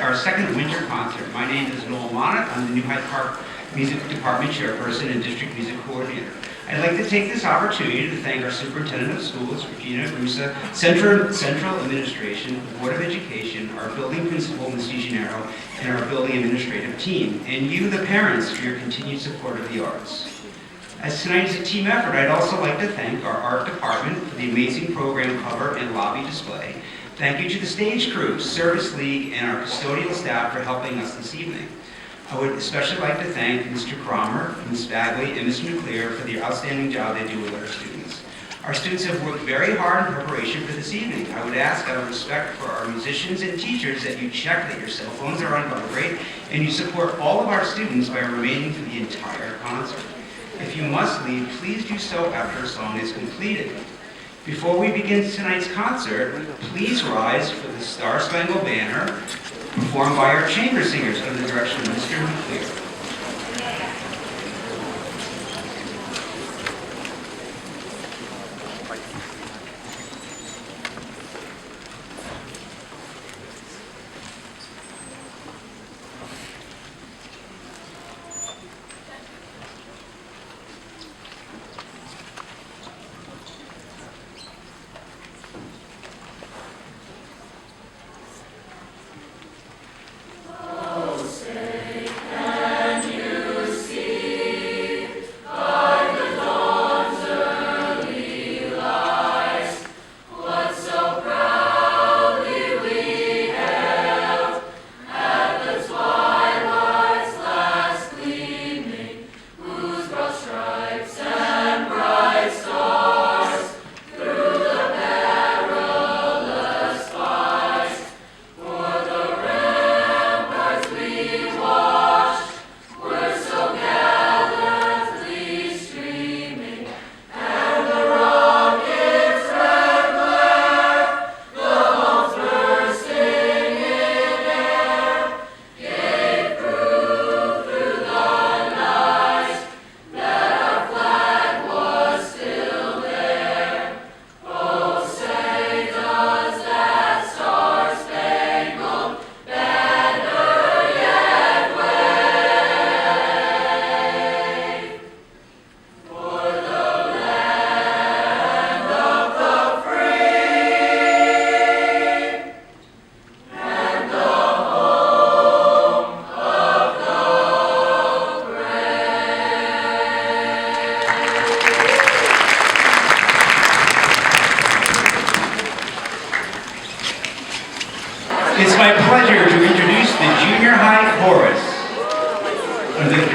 Our second winter concert. My name is I'm the new Hyde Park Music Department Chairperson and District Music Coordinator. I'd like to take this opportunity to thank our Superintendent of Schools, Regina Russa, Central Administration, the Board of Education, our Building Principal, Ms. DeGennaro, and our Building Administrative team, and you, the parents, for your continued support of the arts. As tonight is a team effort, I'd also like to thank our art department for the amazing program cover and lobby display. Thank you to the stage crew, Service League, and our custodial staff for helping us this evening. I would especially like to thank Mr. Cromer, Ms. Bagley, and Mr. Nuclear for the outstanding job they do with our students. Our students have worked very hard in preparation for this evening. I would ask, out of respect for our musicians and teachers, that you check that your cell phones are on vibrate, and you support all of our students by remaining for the entire concert. If you must leave, please do so after a song is completed. Before we begin tonight's concert, please rise for the Star Spangled Banner, performed by our chamber singers under the direction of Mr. Nuclear. Oh, say, can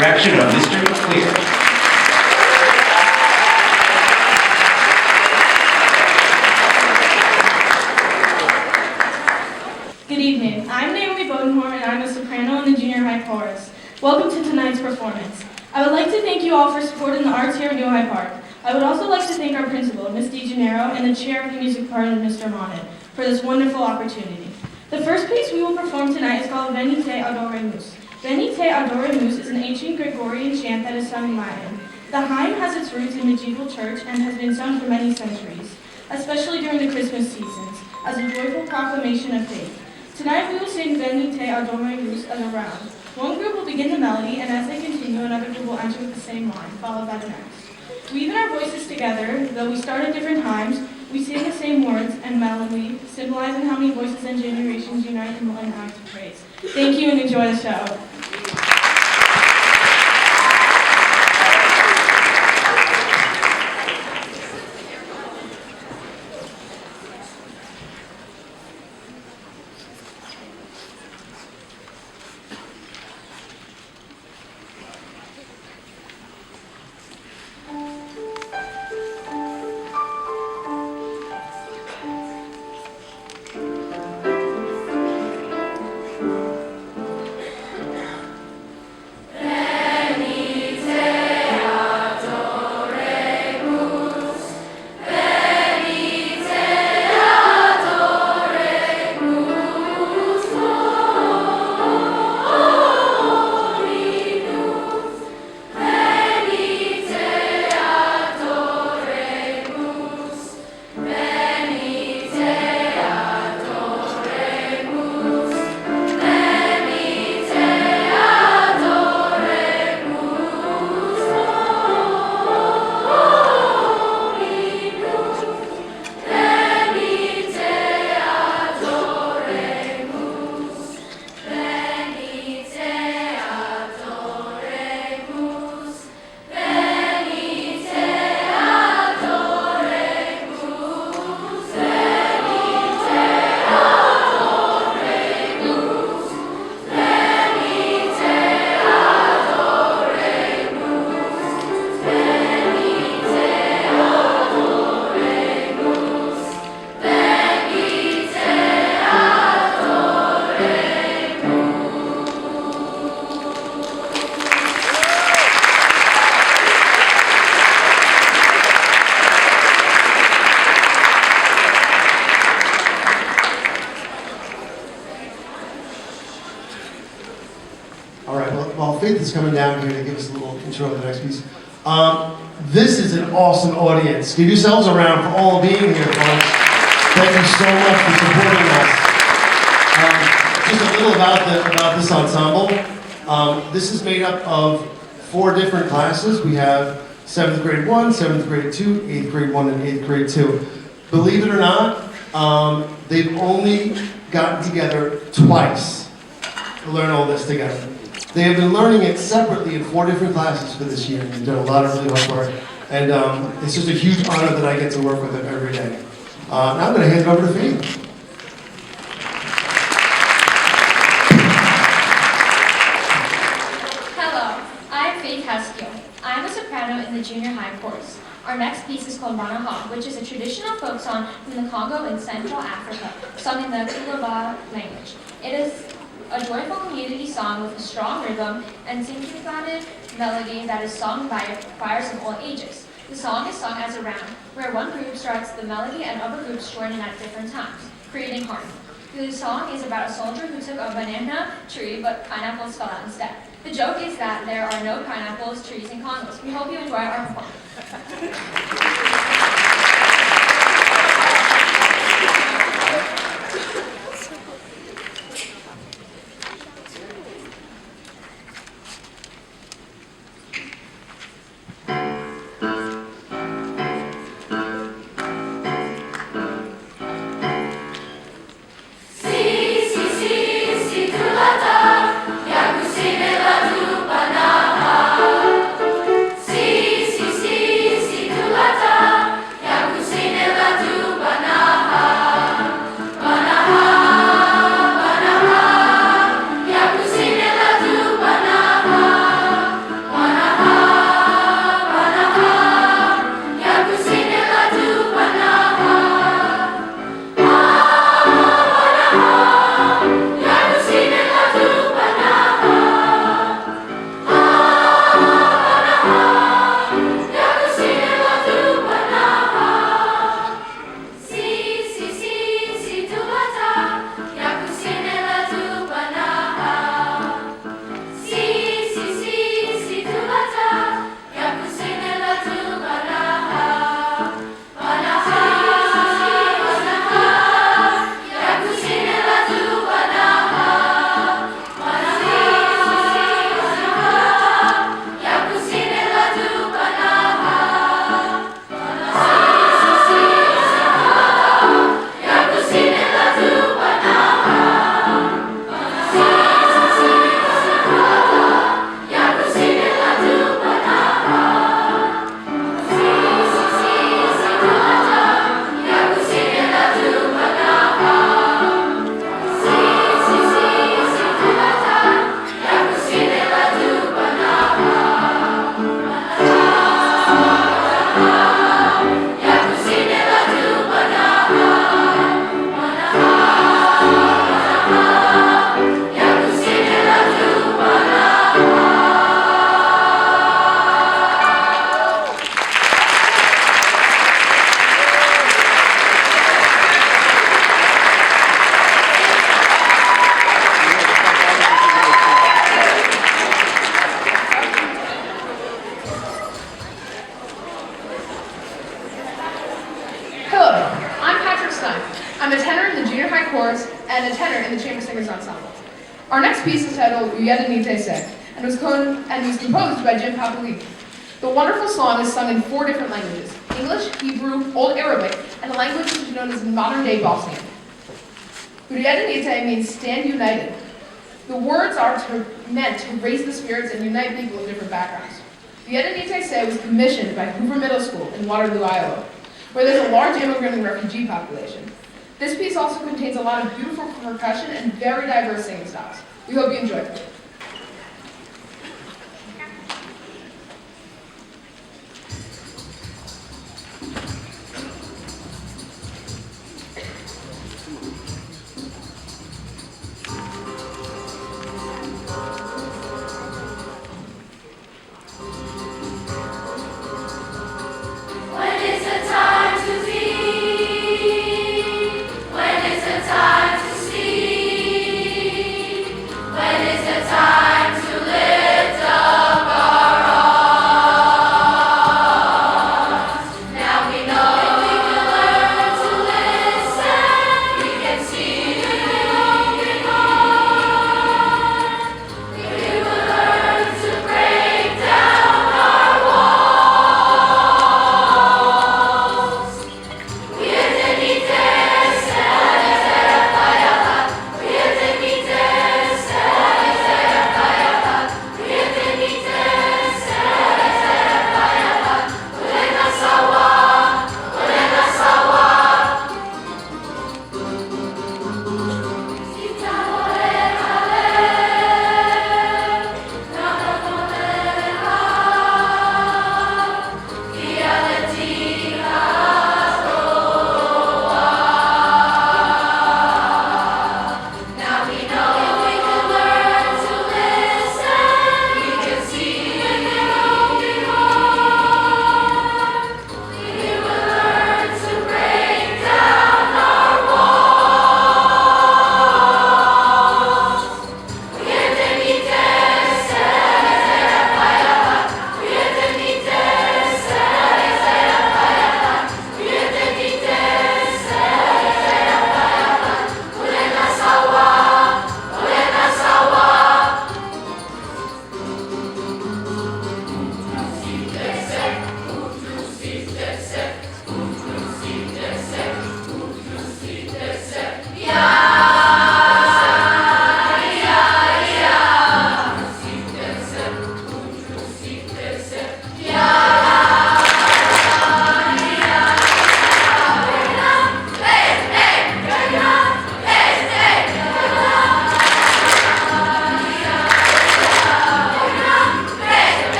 direction of Mr. McClear. Good evening. I'm Naomi Bodenhorn, and I'm a soprano in the junior high chorus. Welcome to tonight's performance. I would like to thank you all for supporting the arts here at New Hyde Park. I would also like to thank our principal, Ms. DeGennaro, and the chair of the music department, Mr. Monet, for this wonderful opportunity. The first piece we will perform tonight is called Venite Adoremus. Venite Adoremus is an ancient Gregorian chant that is sung in Latin. The hymn has its roots in medieval church and has been sung for many centuries, especially during the Christmas seasons, as a joyful proclamation of faith. Tonight we will sing Venite Adoremus as a round. One group will begin the melody, and as they continue, another group will enter with the same line, followed by the next. We even our voices together, though we start at different times, we sing the same words and melody, symbolizing how many voices and generations unite in one act of praise. Thank you and enjoy the show. Faith is coming down here to give us a little intro to the next piece. This is an awesome audience. Give yourselves a round for all being here, folks. Thank you so much for supporting us. Just a little about this ensemble. This is made up of 4 different classes. We have 7th grade 1, 7th grade 2, 8th grade 1, and 8th grade 2. Believe it or not, they've only gotten together twice to learn all this together. They have been learning it separately in 4 different classes for this year, and they've done a lot of really hard work. And it's just a huge honor that I get to work with them every day. Now I'm going to hand it over to Faith. Hello, I'm Faith Haskell. I'm a soprano in the junior high chorus. Our next piece is called Banaha, which is a traditional folk song from the Congo in Central Africa, sung in the Kulaba language. It is a joyful community song with a strong rhythm and syncopated melody that is sung by choirs of all ages. The song is sung as a round, where one group starts the melody and other groups join in at different times, creating harmony. The song is about a soldier who took a banana tree, but pineapples fell out instead. The joke is that there are no pineapples, trees, and Congos. We hope you enjoy our performance. Si Singers Ensemble. Our next piece is titled Ujedinite Se and was composed by Jim Papalini. The wonderful song is sung in 4 different languages: English, Hebrew, Old Arabic, and a language which is known as modern-day Bosnian. Ujedinite means stand united. The words are meant to raise the spirits and unite people of different backgrounds. Ujedinite Se was commissioned by Hoover Middle School in Waterloo, Iowa, where there's a large immigrant and refugee population. This piece also contains a lot of beautiful percussion and very diverse singing styles. We hope you enjoy it.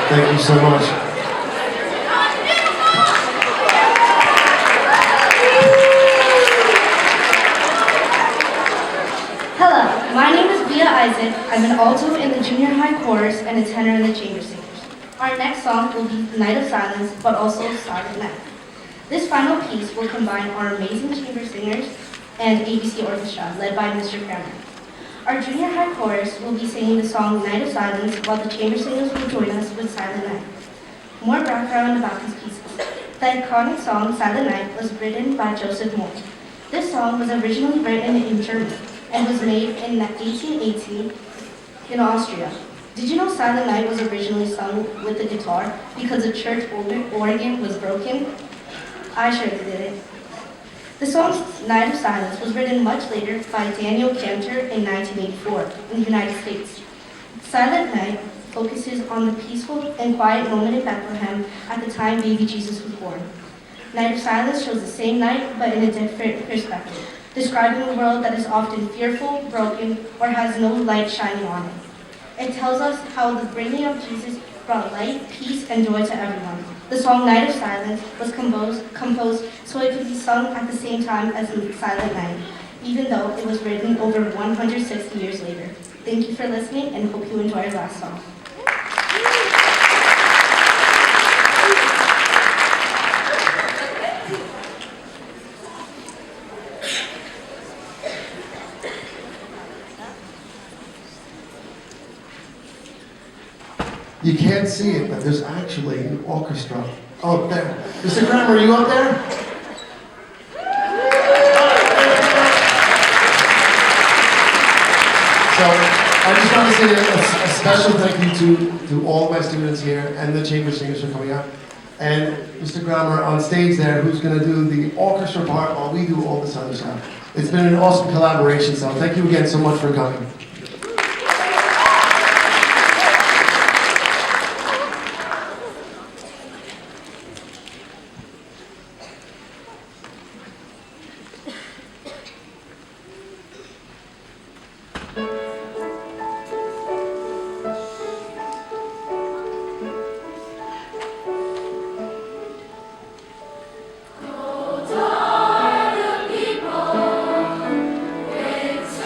Thank you so much. Hello, my name is Bia Isaac. I'm an alto in the junior high chorus and a tenor in the chamber singers. Our next song will be Night of Silence, but also Silent Night. This final piece will combine our amazing chamber singers and ABC Orchestra, led by Mr. Kramer. Our junior high chorus will be singing the song Night of Silence, while the chamber singers will join us with Silent Night. More background about these pieces. The iconic song Silent Night was written by Joseph Moore. This song was originally written in German and was made in 1818 in Austria. Did you know Silent Night was originally sung with the guitar because the church organ was broken? I surely didn't. The song Night of Silence was written much later by Daniel Cantor in 1984 in the United States. Silent Night focuses on the peaceful and quiet moment in Bethlehem at the time baby Jesus was born. Night of Silence shows the same night but in a different perspective, describing a world that is often fearful, broken, or has no light shining on it. It tells us how the bringing of Jesus brought light, peace, and joy to everyone. The song Night of Silence was composed so it could be sung at the same time as Silent Night, even though it was written over 160 years later. Thank you for listening and hope you enjoy our last song. You can't see it, but there's actually an orchestra up there. Mr. Kramer, are you up there? So I just want to say a special thank you to all my students here and the chamber singers for coming out. And Mr. Kramer on stage there, who's going to do the orchestra part while we do all this other stuff. It's been an awesome collaboration, so thank you again so much for coming. People, it's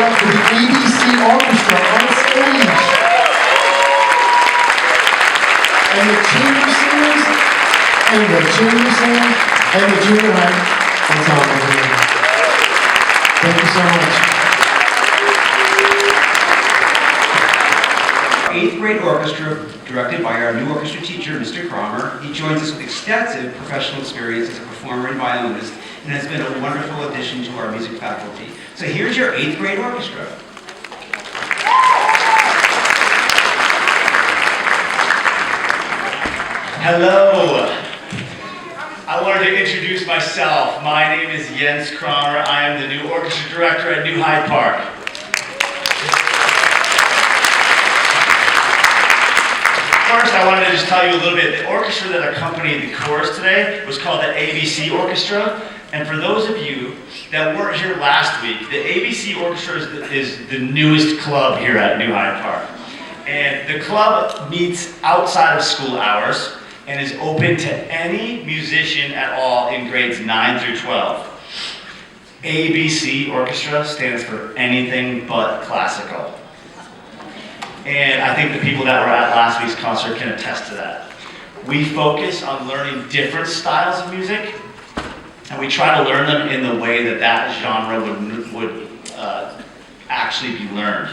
up for the ABC Orchestra on stage. And the chamber singers, and the junior singers, and the junior high ensemble here. Thank you so much. Our 8th grade orchestra, directed by our new orchestra teacher, Mr. Cromer. He joins us with extensive professional experience as a performer and violinist, and has been a wonderful addition to our music faculty. So here's your 8th grade orchestra. Hello. I wanted to introduce myself. My name is Jens Cromer. I am the new orchestra director at New Hyde Park. First, I wanted to just tell you a little bit. The orchestra that accompanied the chorus today was called the ABC Orchestra. And for those of you that weren't here last week, the ABC Orchestra is the newest club here at New Hyde Park. And the club meets outside of school hours and is open to any musician at all in grades 9 through 12. ABC Orchestra stands for anything but classical. And I think the people that were at last week's concert can attest to that. We focus on learning different styles of music, and we try to learn them in the way that that genre would actually be learned,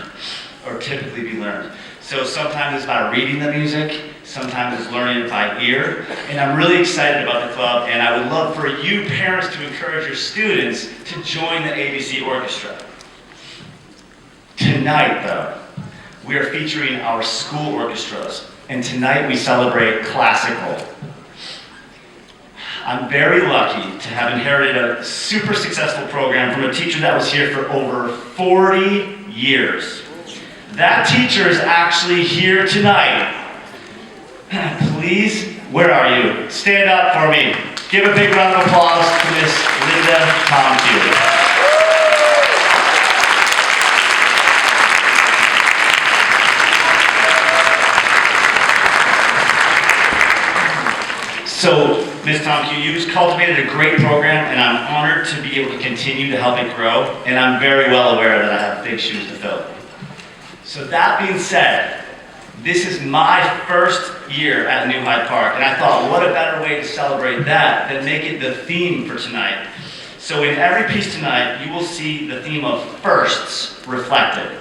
or typically be learned. So sometimes it's by reading the music, sometimes it's learning it by ear, and I'm really excited about the club, and I would love for you parents to encourage your students to join the ABC Orchestra. Tonight, though, we are featuring our school orchestras, and tonight we celebrate classical. I'm very lucky to have inherited a super successful program from a teacher that was here for over 40 years. That teacher is actually here tonight. Please, where are you? Stand up for me. Give a big round of applause to Miss Linda Tomfield. So, Ms. Tomke, you've cultivated a great program, and I'm honored to be able to continue to help it grow, and I'm very well aware that I have big shoes to fill. So that being said, this is my first year at New Hyde Park, and I thought, what a better way to celebrate that than make it the theme for tonight. So in every piece tonight, you will see the theme of firsts reflected.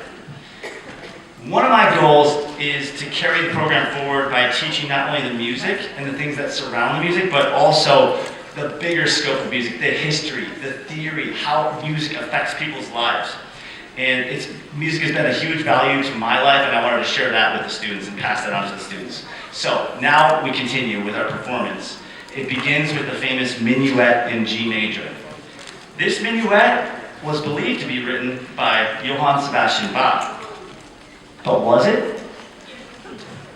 One of my goals is to carry the program forward by teaching not only the music and the things that surround the music, but also the bigger scope of music, the history, the theory, how music affects people's lives. And music has been a huge value to my life, and I wanted to share that with the students and pass that on to the students. So now we continue with our performance. It begins with the famous Minuet in G major. This Minuet was believed to be written by Johann Sebastian Bach. But was it?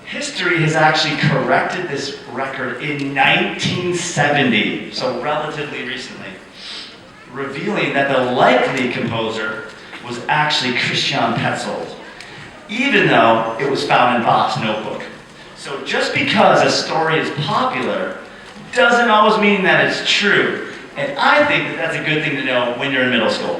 History has actually corrected this record in 1970, so relatively recently, revealing that the likely composer was actually Christian Petzold, even though it was found in Bach's notebook. So just because a story is popular doesn't always mean that it's true, and I think that that's a good thing to know when you're in middle school.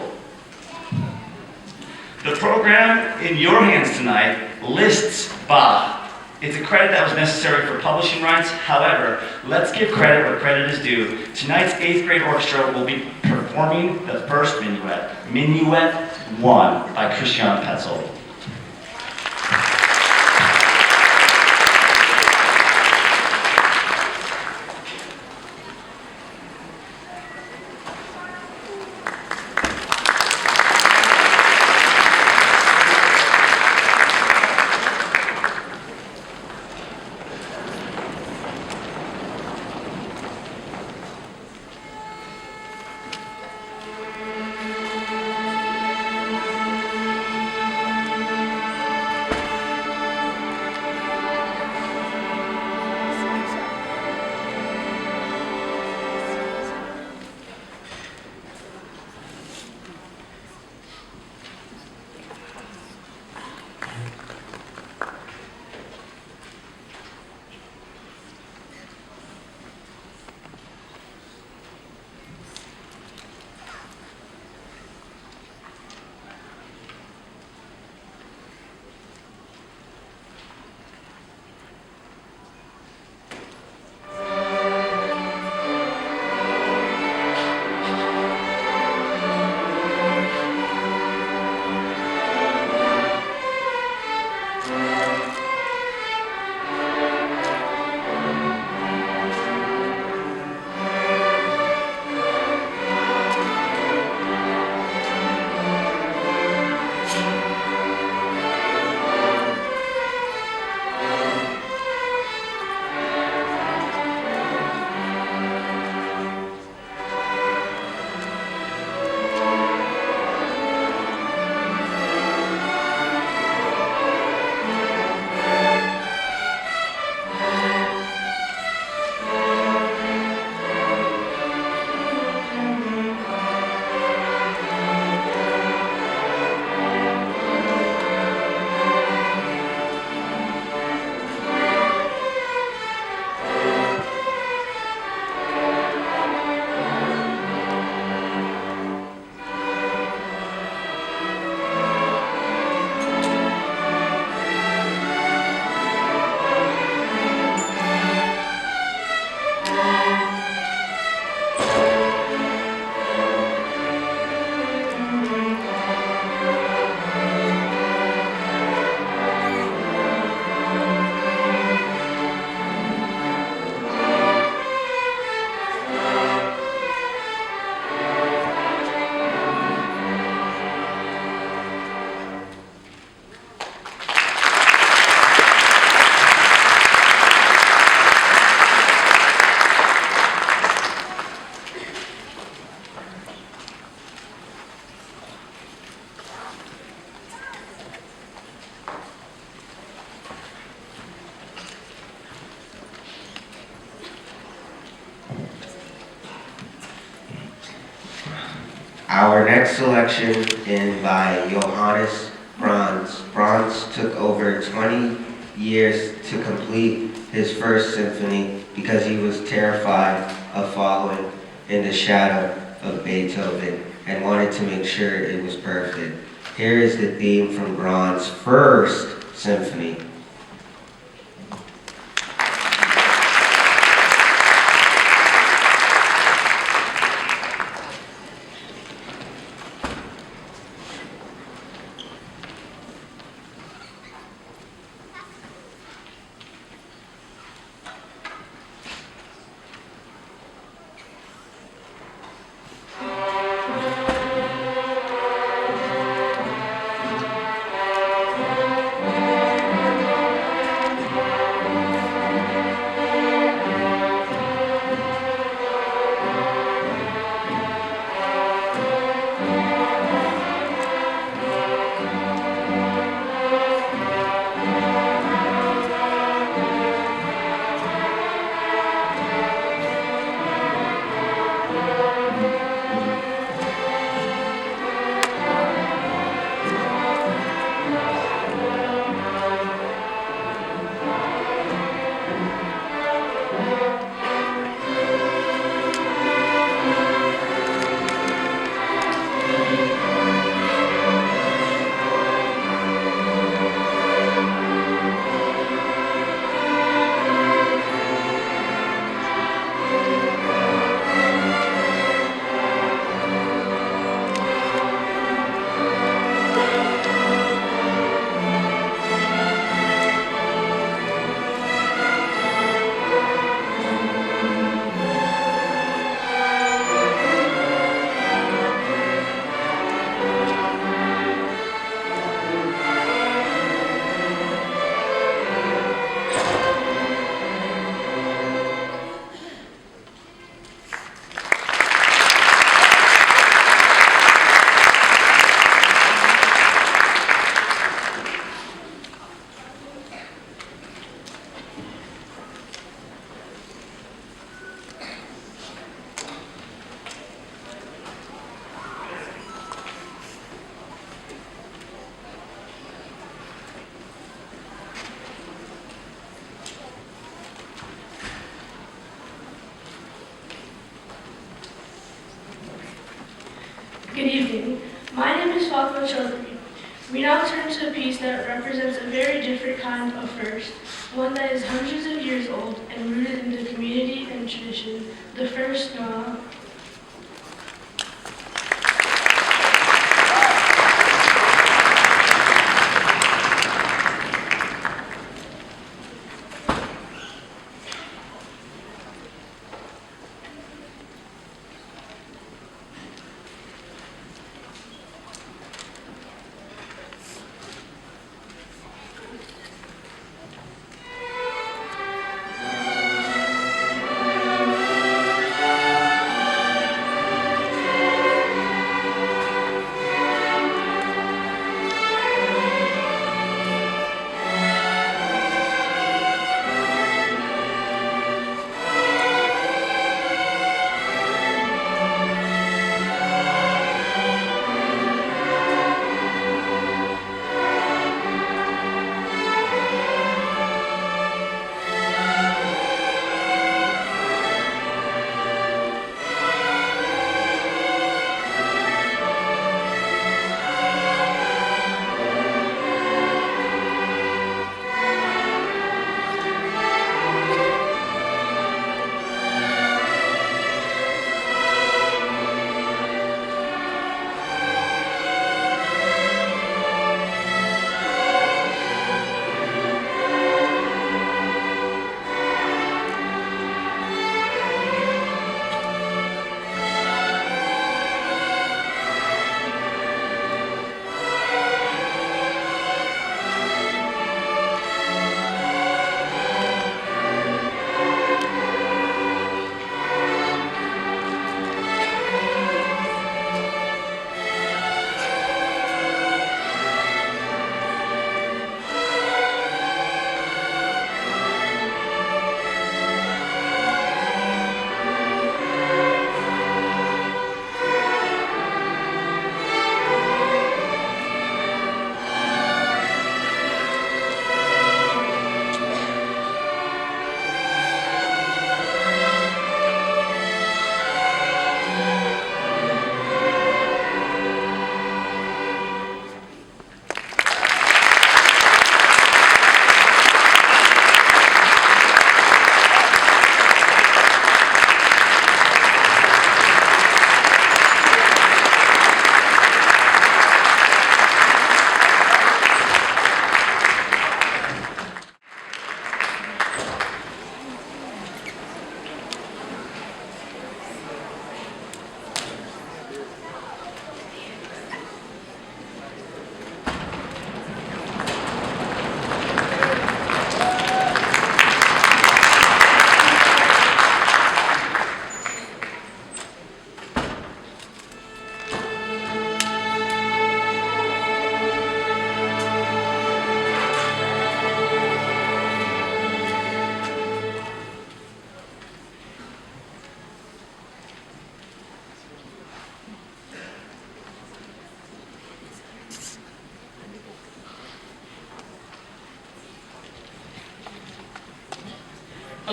The program in your hands tonight lists Bach. It's a credit that was necessary for publishing rights. However, let's give credit where credit is due. Tonight's 8th grade orchestra will be performing the first Minuet, Minuet 1 by Christian Petzold. Our next selection is by Johannes Brahms. Brahms took over 20 years to complete his first symphony because he was terrified of following in the shadow of Beethoven and wanted to make sure it was perfect. Here is the theme from Brahms' first symphony. Good evening. My name is Fatima Chaudhry. We now turn to a piece that represents a very different kind of first, one that is hundreds of years old and rooted in the community and tradition, the First Noel.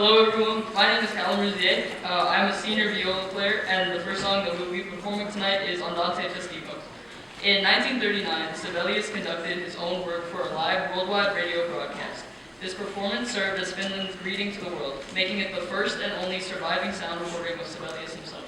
Hello everyone, my name is Callum Rosier. I'm a senior viola player, and the first song that we'll be performing tonight is Andante Festivo. In 1939, Sibelius conducted his own work for a live worldwide radio broadcast. This performance served as Finland's greeting to the world, making it the first and only surviving sound recording of Sibelius himself.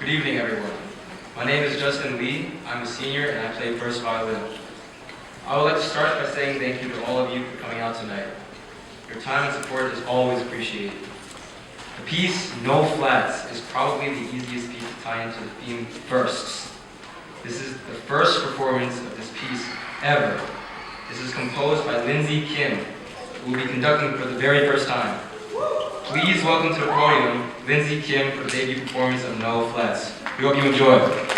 Good evening, everyone. My name is Justin Lee. I'm a senior and I play first violin. I would like to start by saying thank you to all of you for coming out tonight. Your time and support is always appreciated. The piece, No Flats, is probably the easiest piece to tie into the theme firsts. This is the first performance of this piece ever. This is composed by Lindsay Kim, who will be conducting for the very first time. Please welcome to the podium, Lindsay Kim for the debut performance of No Flats. We hope you enjoy.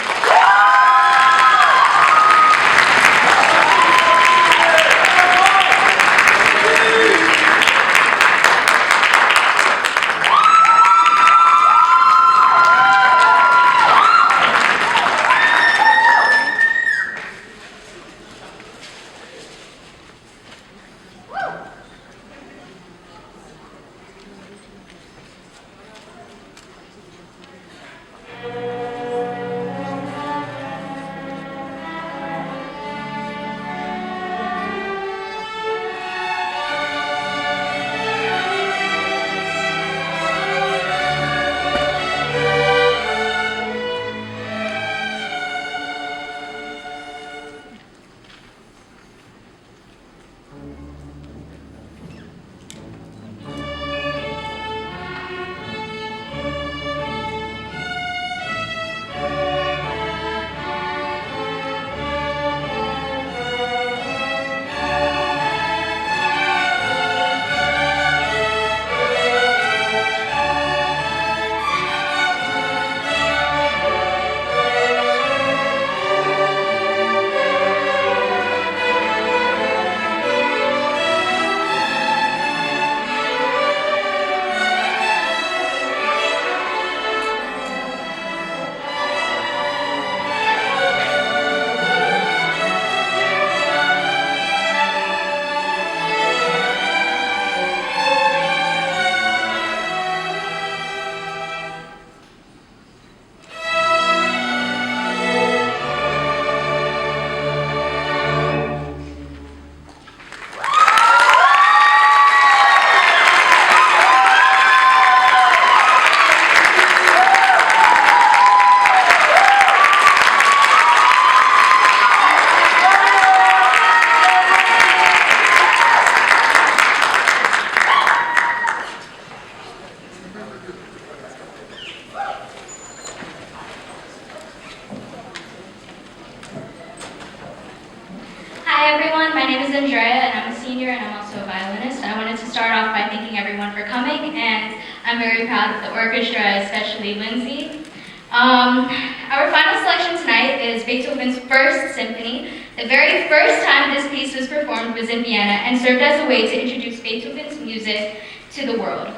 Orchestra, especially Lindsay. Our final selection tonight is Beethoven's First Symphony. The very first time this piece was performed was in Vienna and served as a way to introduce Beethoven's music to the world.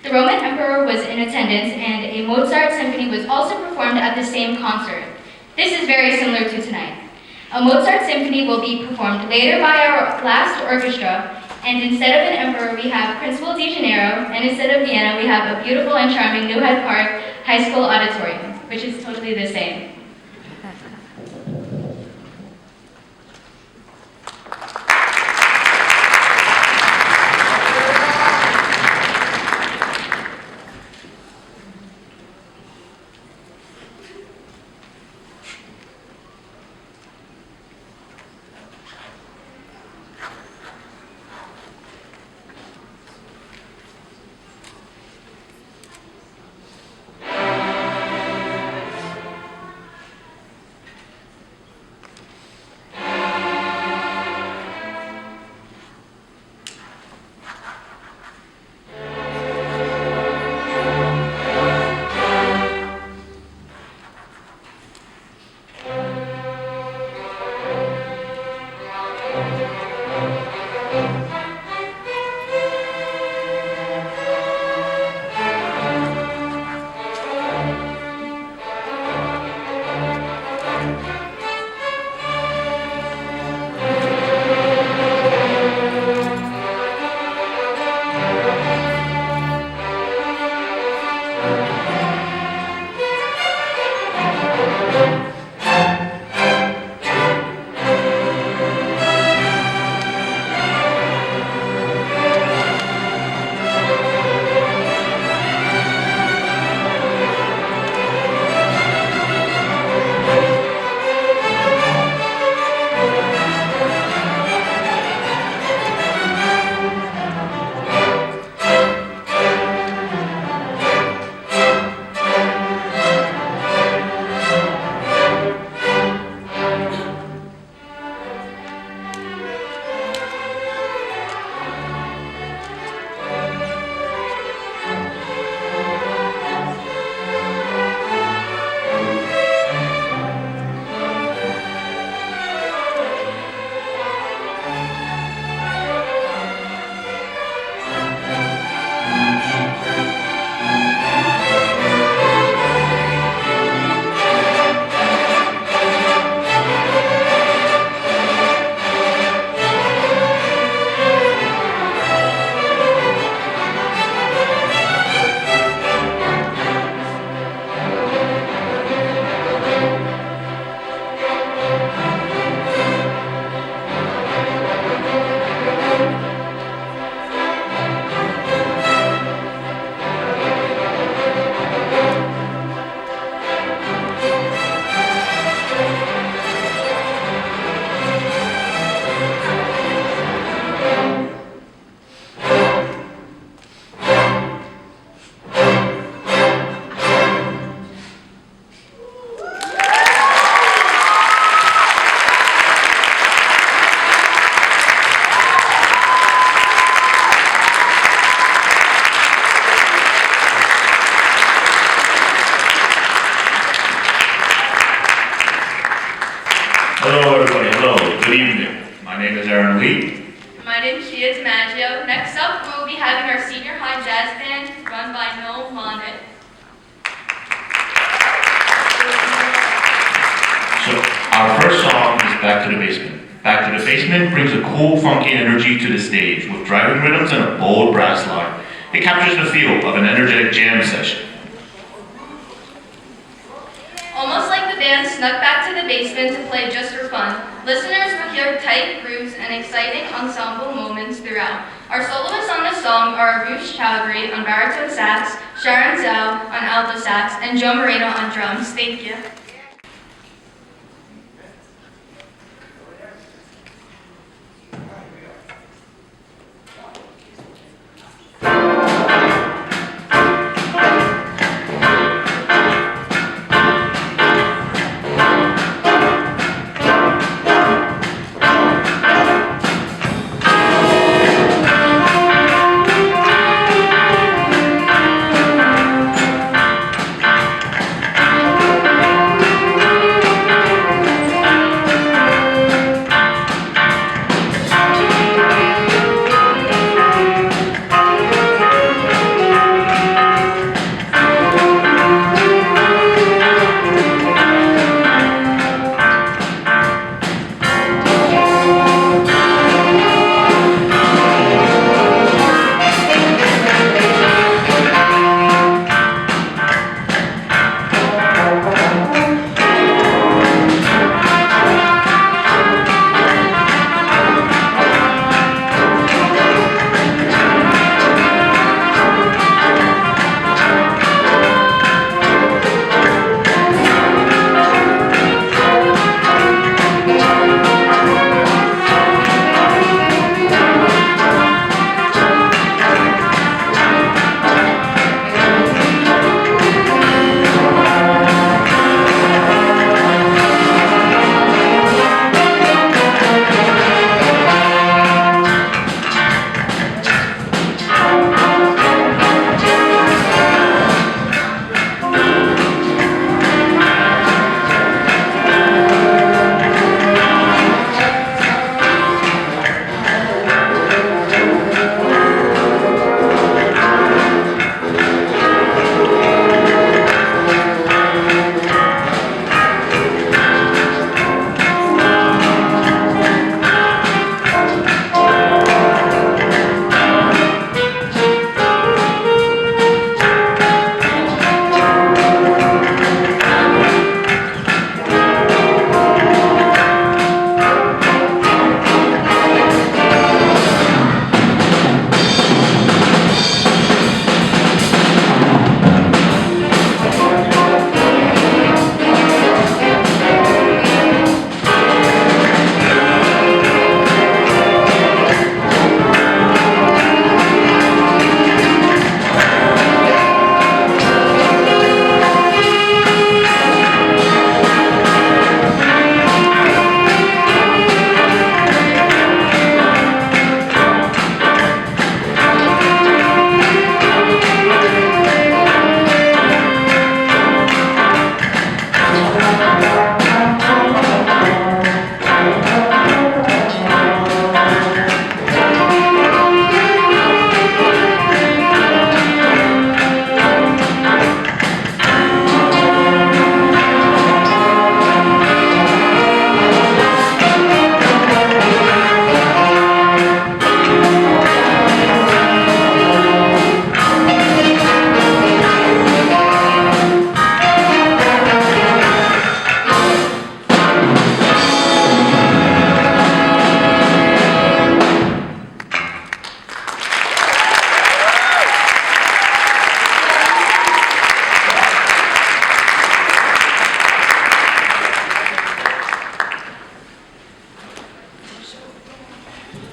The Roman Emperor was in attendance and a Mozart symphony was also performed at the same concert. This is very similar to tonight. A Mozart symphony will be performed later by our last orchestra, and instead of an emperor, we have Principal de Janeiro, and instead of Vienna, we have a beautiful and charming New Hyde Park High School auditorium, which is totally the same. Sharon Lee. My name is Shia DiMaggio. Next up, we will be having our senior high jazz band run by Noel Monet. So our first song is Back to the Basement. Back to the Basement brings a cool, funky energy to the stage with driving rhythms and a bold brass line. It captures the feel of an energetic jam session. Almost like the band snuck back to the basement to play just for fun, listeners will hear tight grooves and exciting ensemble moments throughout. Our soloists on this song are Arush Chowdhury on baritone sax, Sharon Zhao on alto sax, and Joe Moreno on drums. Thank you.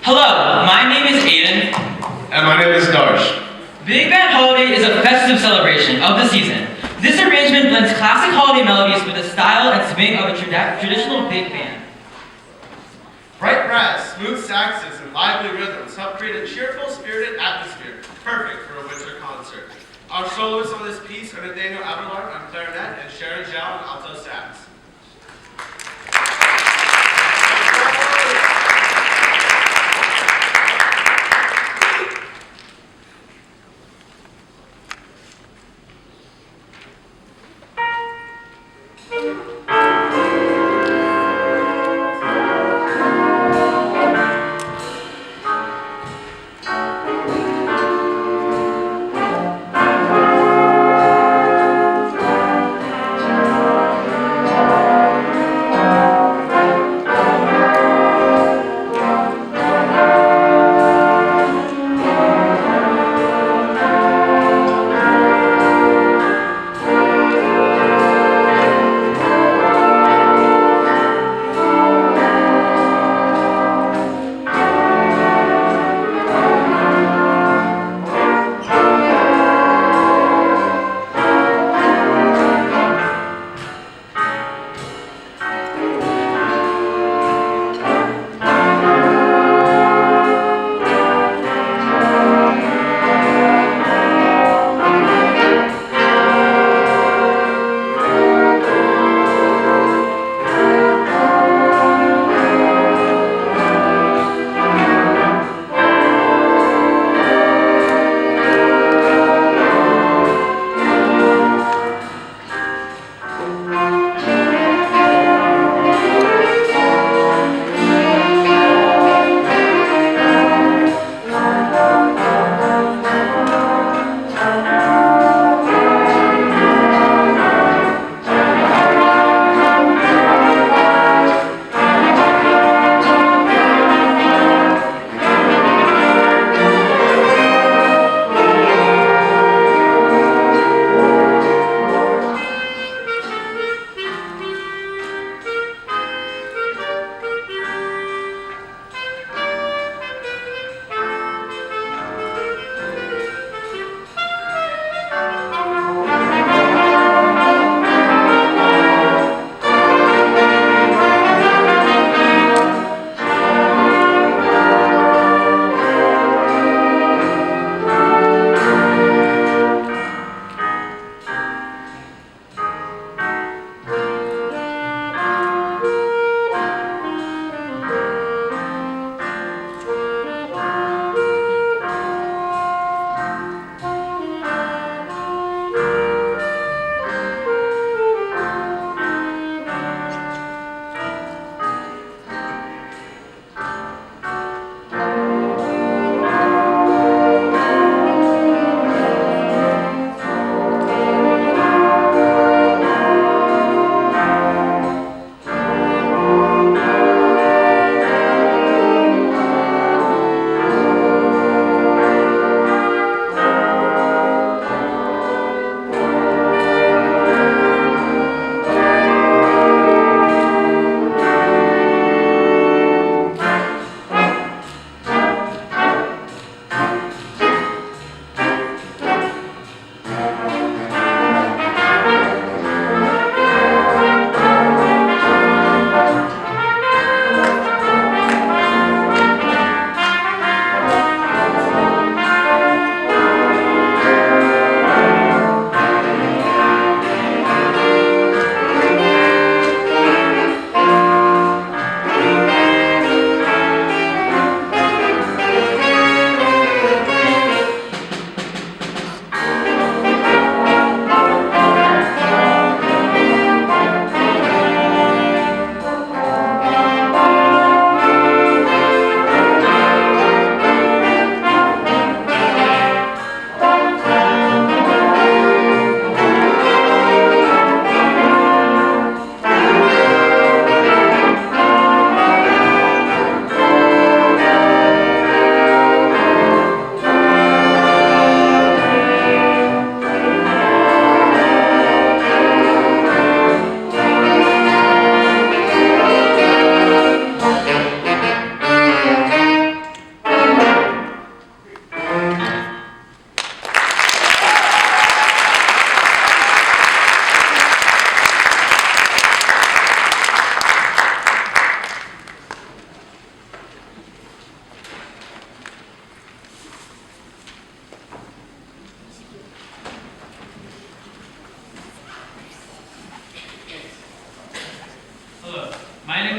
Hello, my name is Aiden. And my name is Darsh. Big Band Holiday is a festive celebration of the season. This arrangement blends classic holiday melodies with the style and swing of a traditional big band. Bright brass, smooth saxes, and lively rhythms help create a cheerful, spirited atmosphere, perfect for a winter concert. Our soloists on this piece are Nathaniel Abelard on clarinet and Sharon Zhao on alto sax.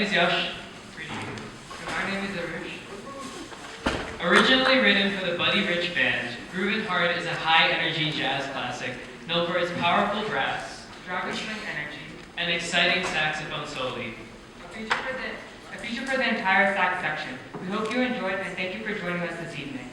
is Yash. My name is Arush. Originally written for the Buddy Rich Band, Groovin Hard is a high-energy jazz classic known for its powerful brass, Dragon string energy. and exciting saxophone solo. A feature for the entire sax section. We hope you enjoyed and thank you for joining us this evening.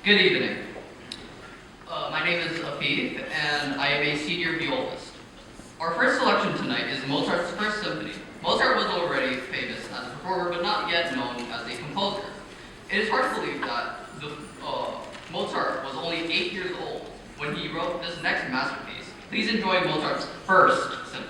Good evening. My name is Afif, and I am a senior violist. Our first selection tonight is Mozart's First Symphony. Mozart was already famous as a performer, but not yet known as a composer. It is hard to believe that Mozart was only 8 years old when he wrote this next masterpiece. Please enjoy Mozart's First Symphony.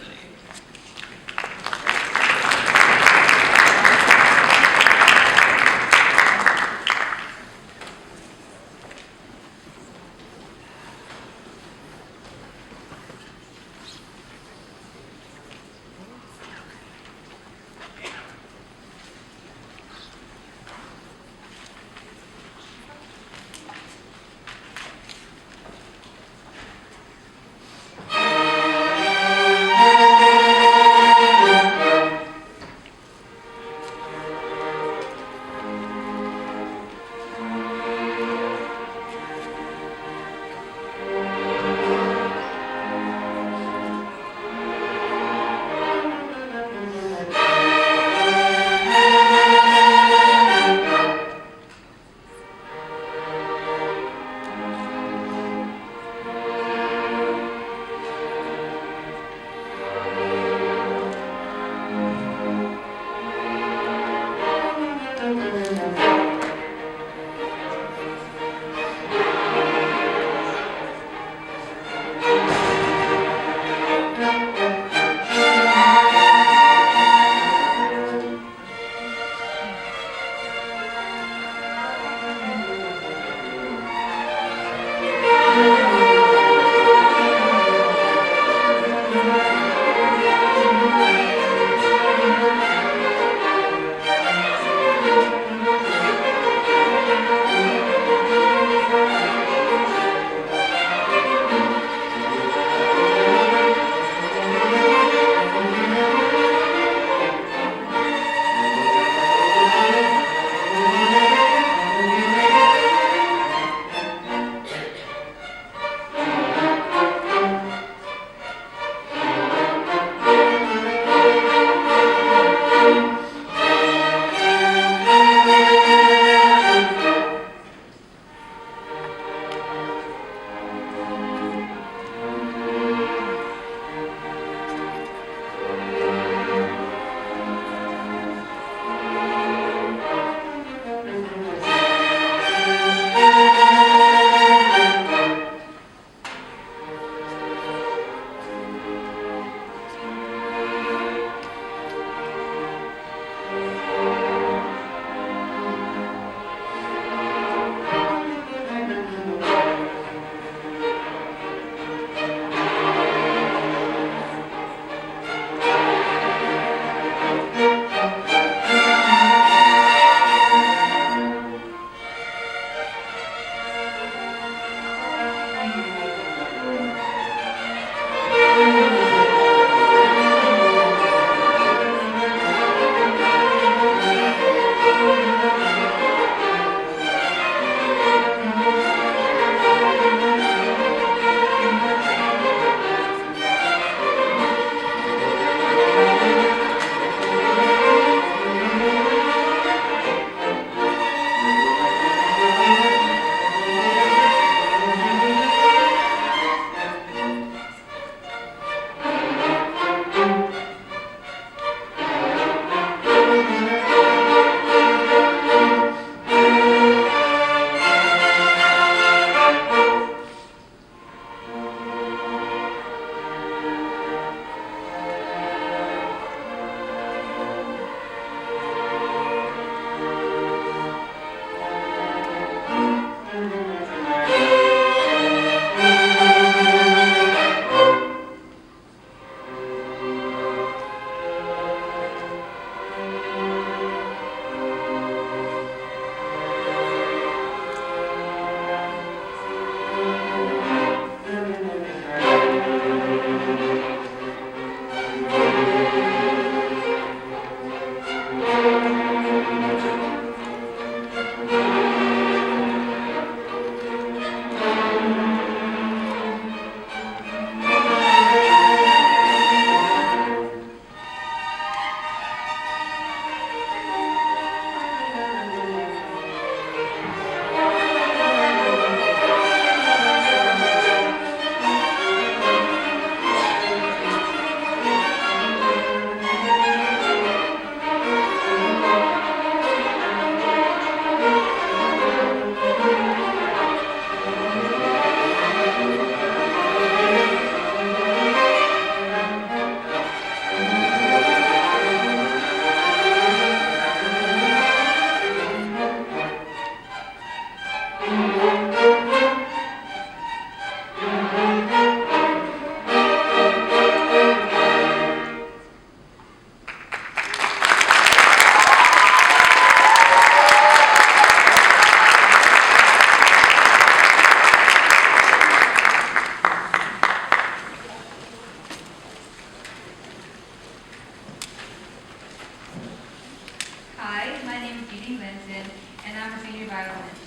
Hi, my name is Judy Linson, and I'm a senior violinist.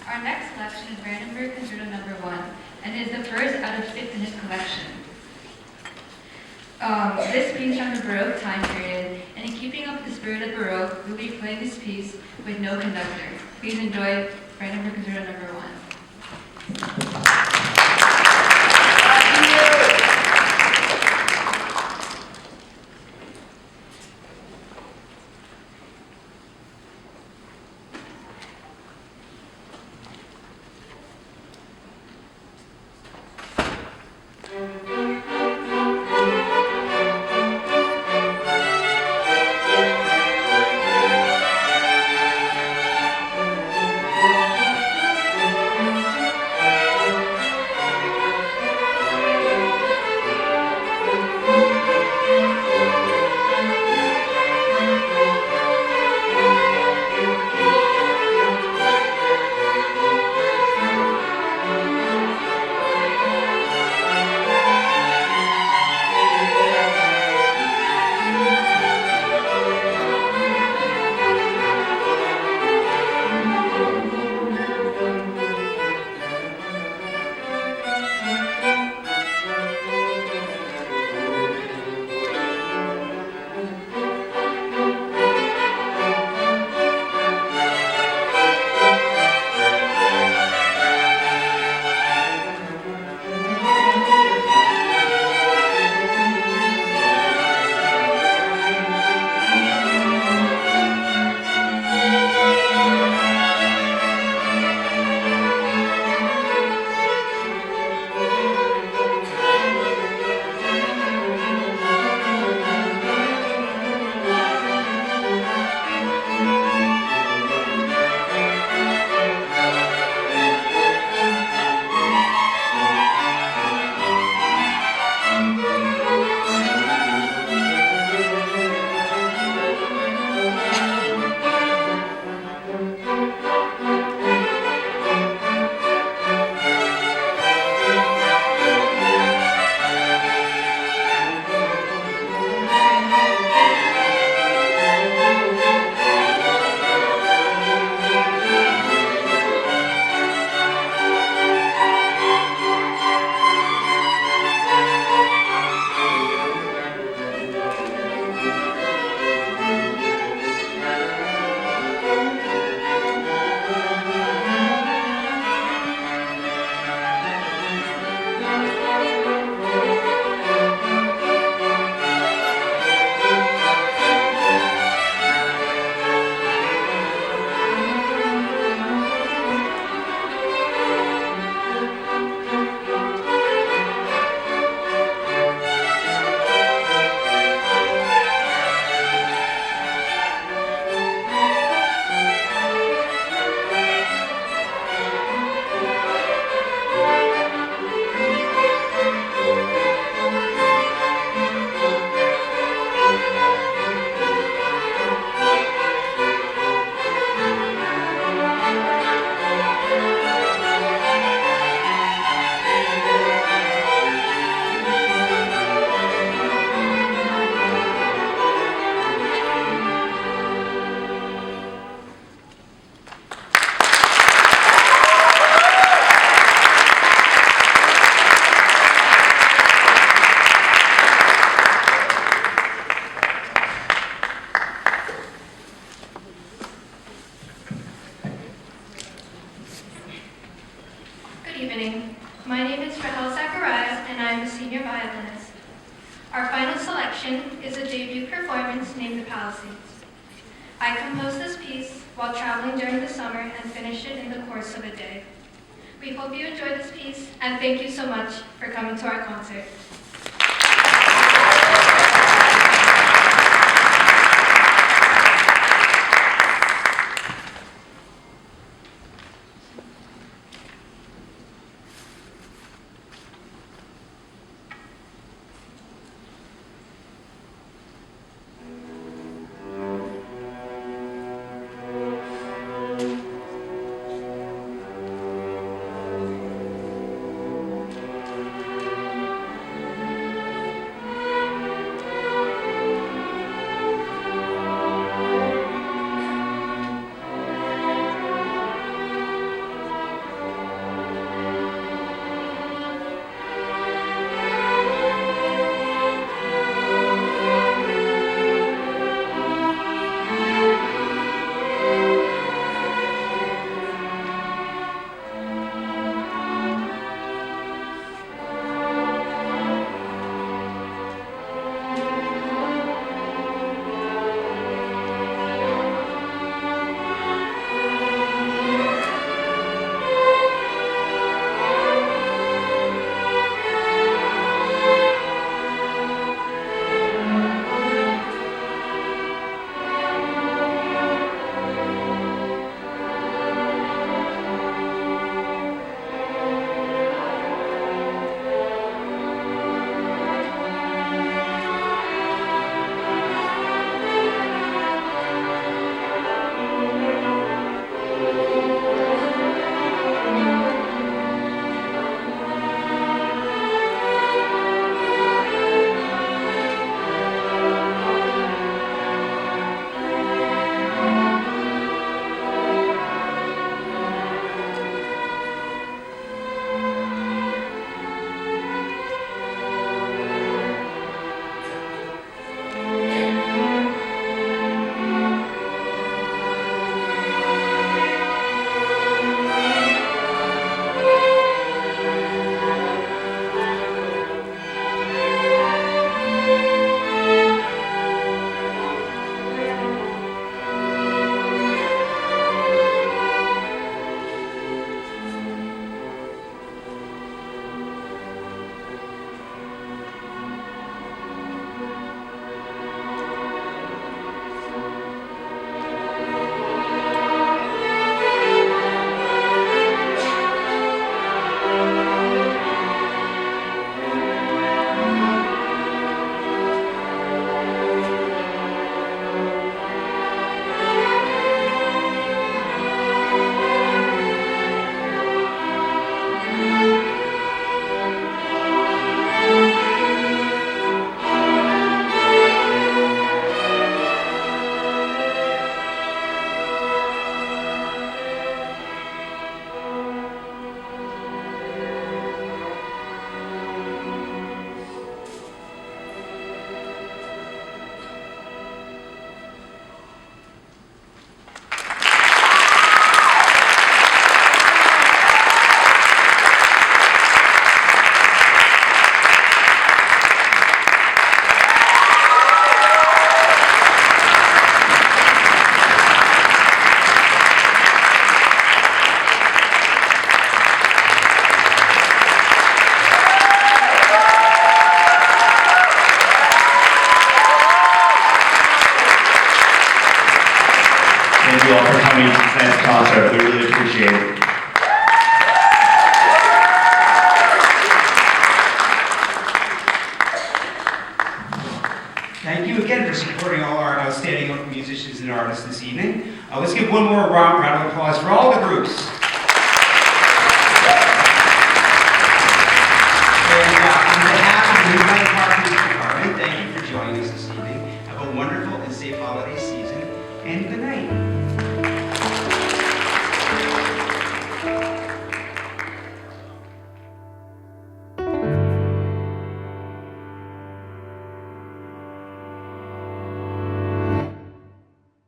Our next selection is Brandenburg Concerto No. 1, and is the first out of 6 in his collection. This piece from the Baroque time period, and in keeping up with the spirit of Baroque, we'll be playing this piece with no conductor. Please enjoy Brandenburg Concerto No. 1. evening. My name is Rahel, Zachariah, and I am a senior violinist. Our final selection is a debut performance named The Palisades. I composed this piece while traveling during the summer and finished it in the course of a day. We hope you enjoy this piece, and thank you so much for coming to our concert. you all for coming to tonight's concert. We really appreciate it. Thank you again for supporting all our outstanding musicians and artists this evening. Let's give one more round of applause for all the groups. And on behalf of the Hyde Park Music Department, thank you for joining us this evening. Have a wonderful and safe holiday season, and good night.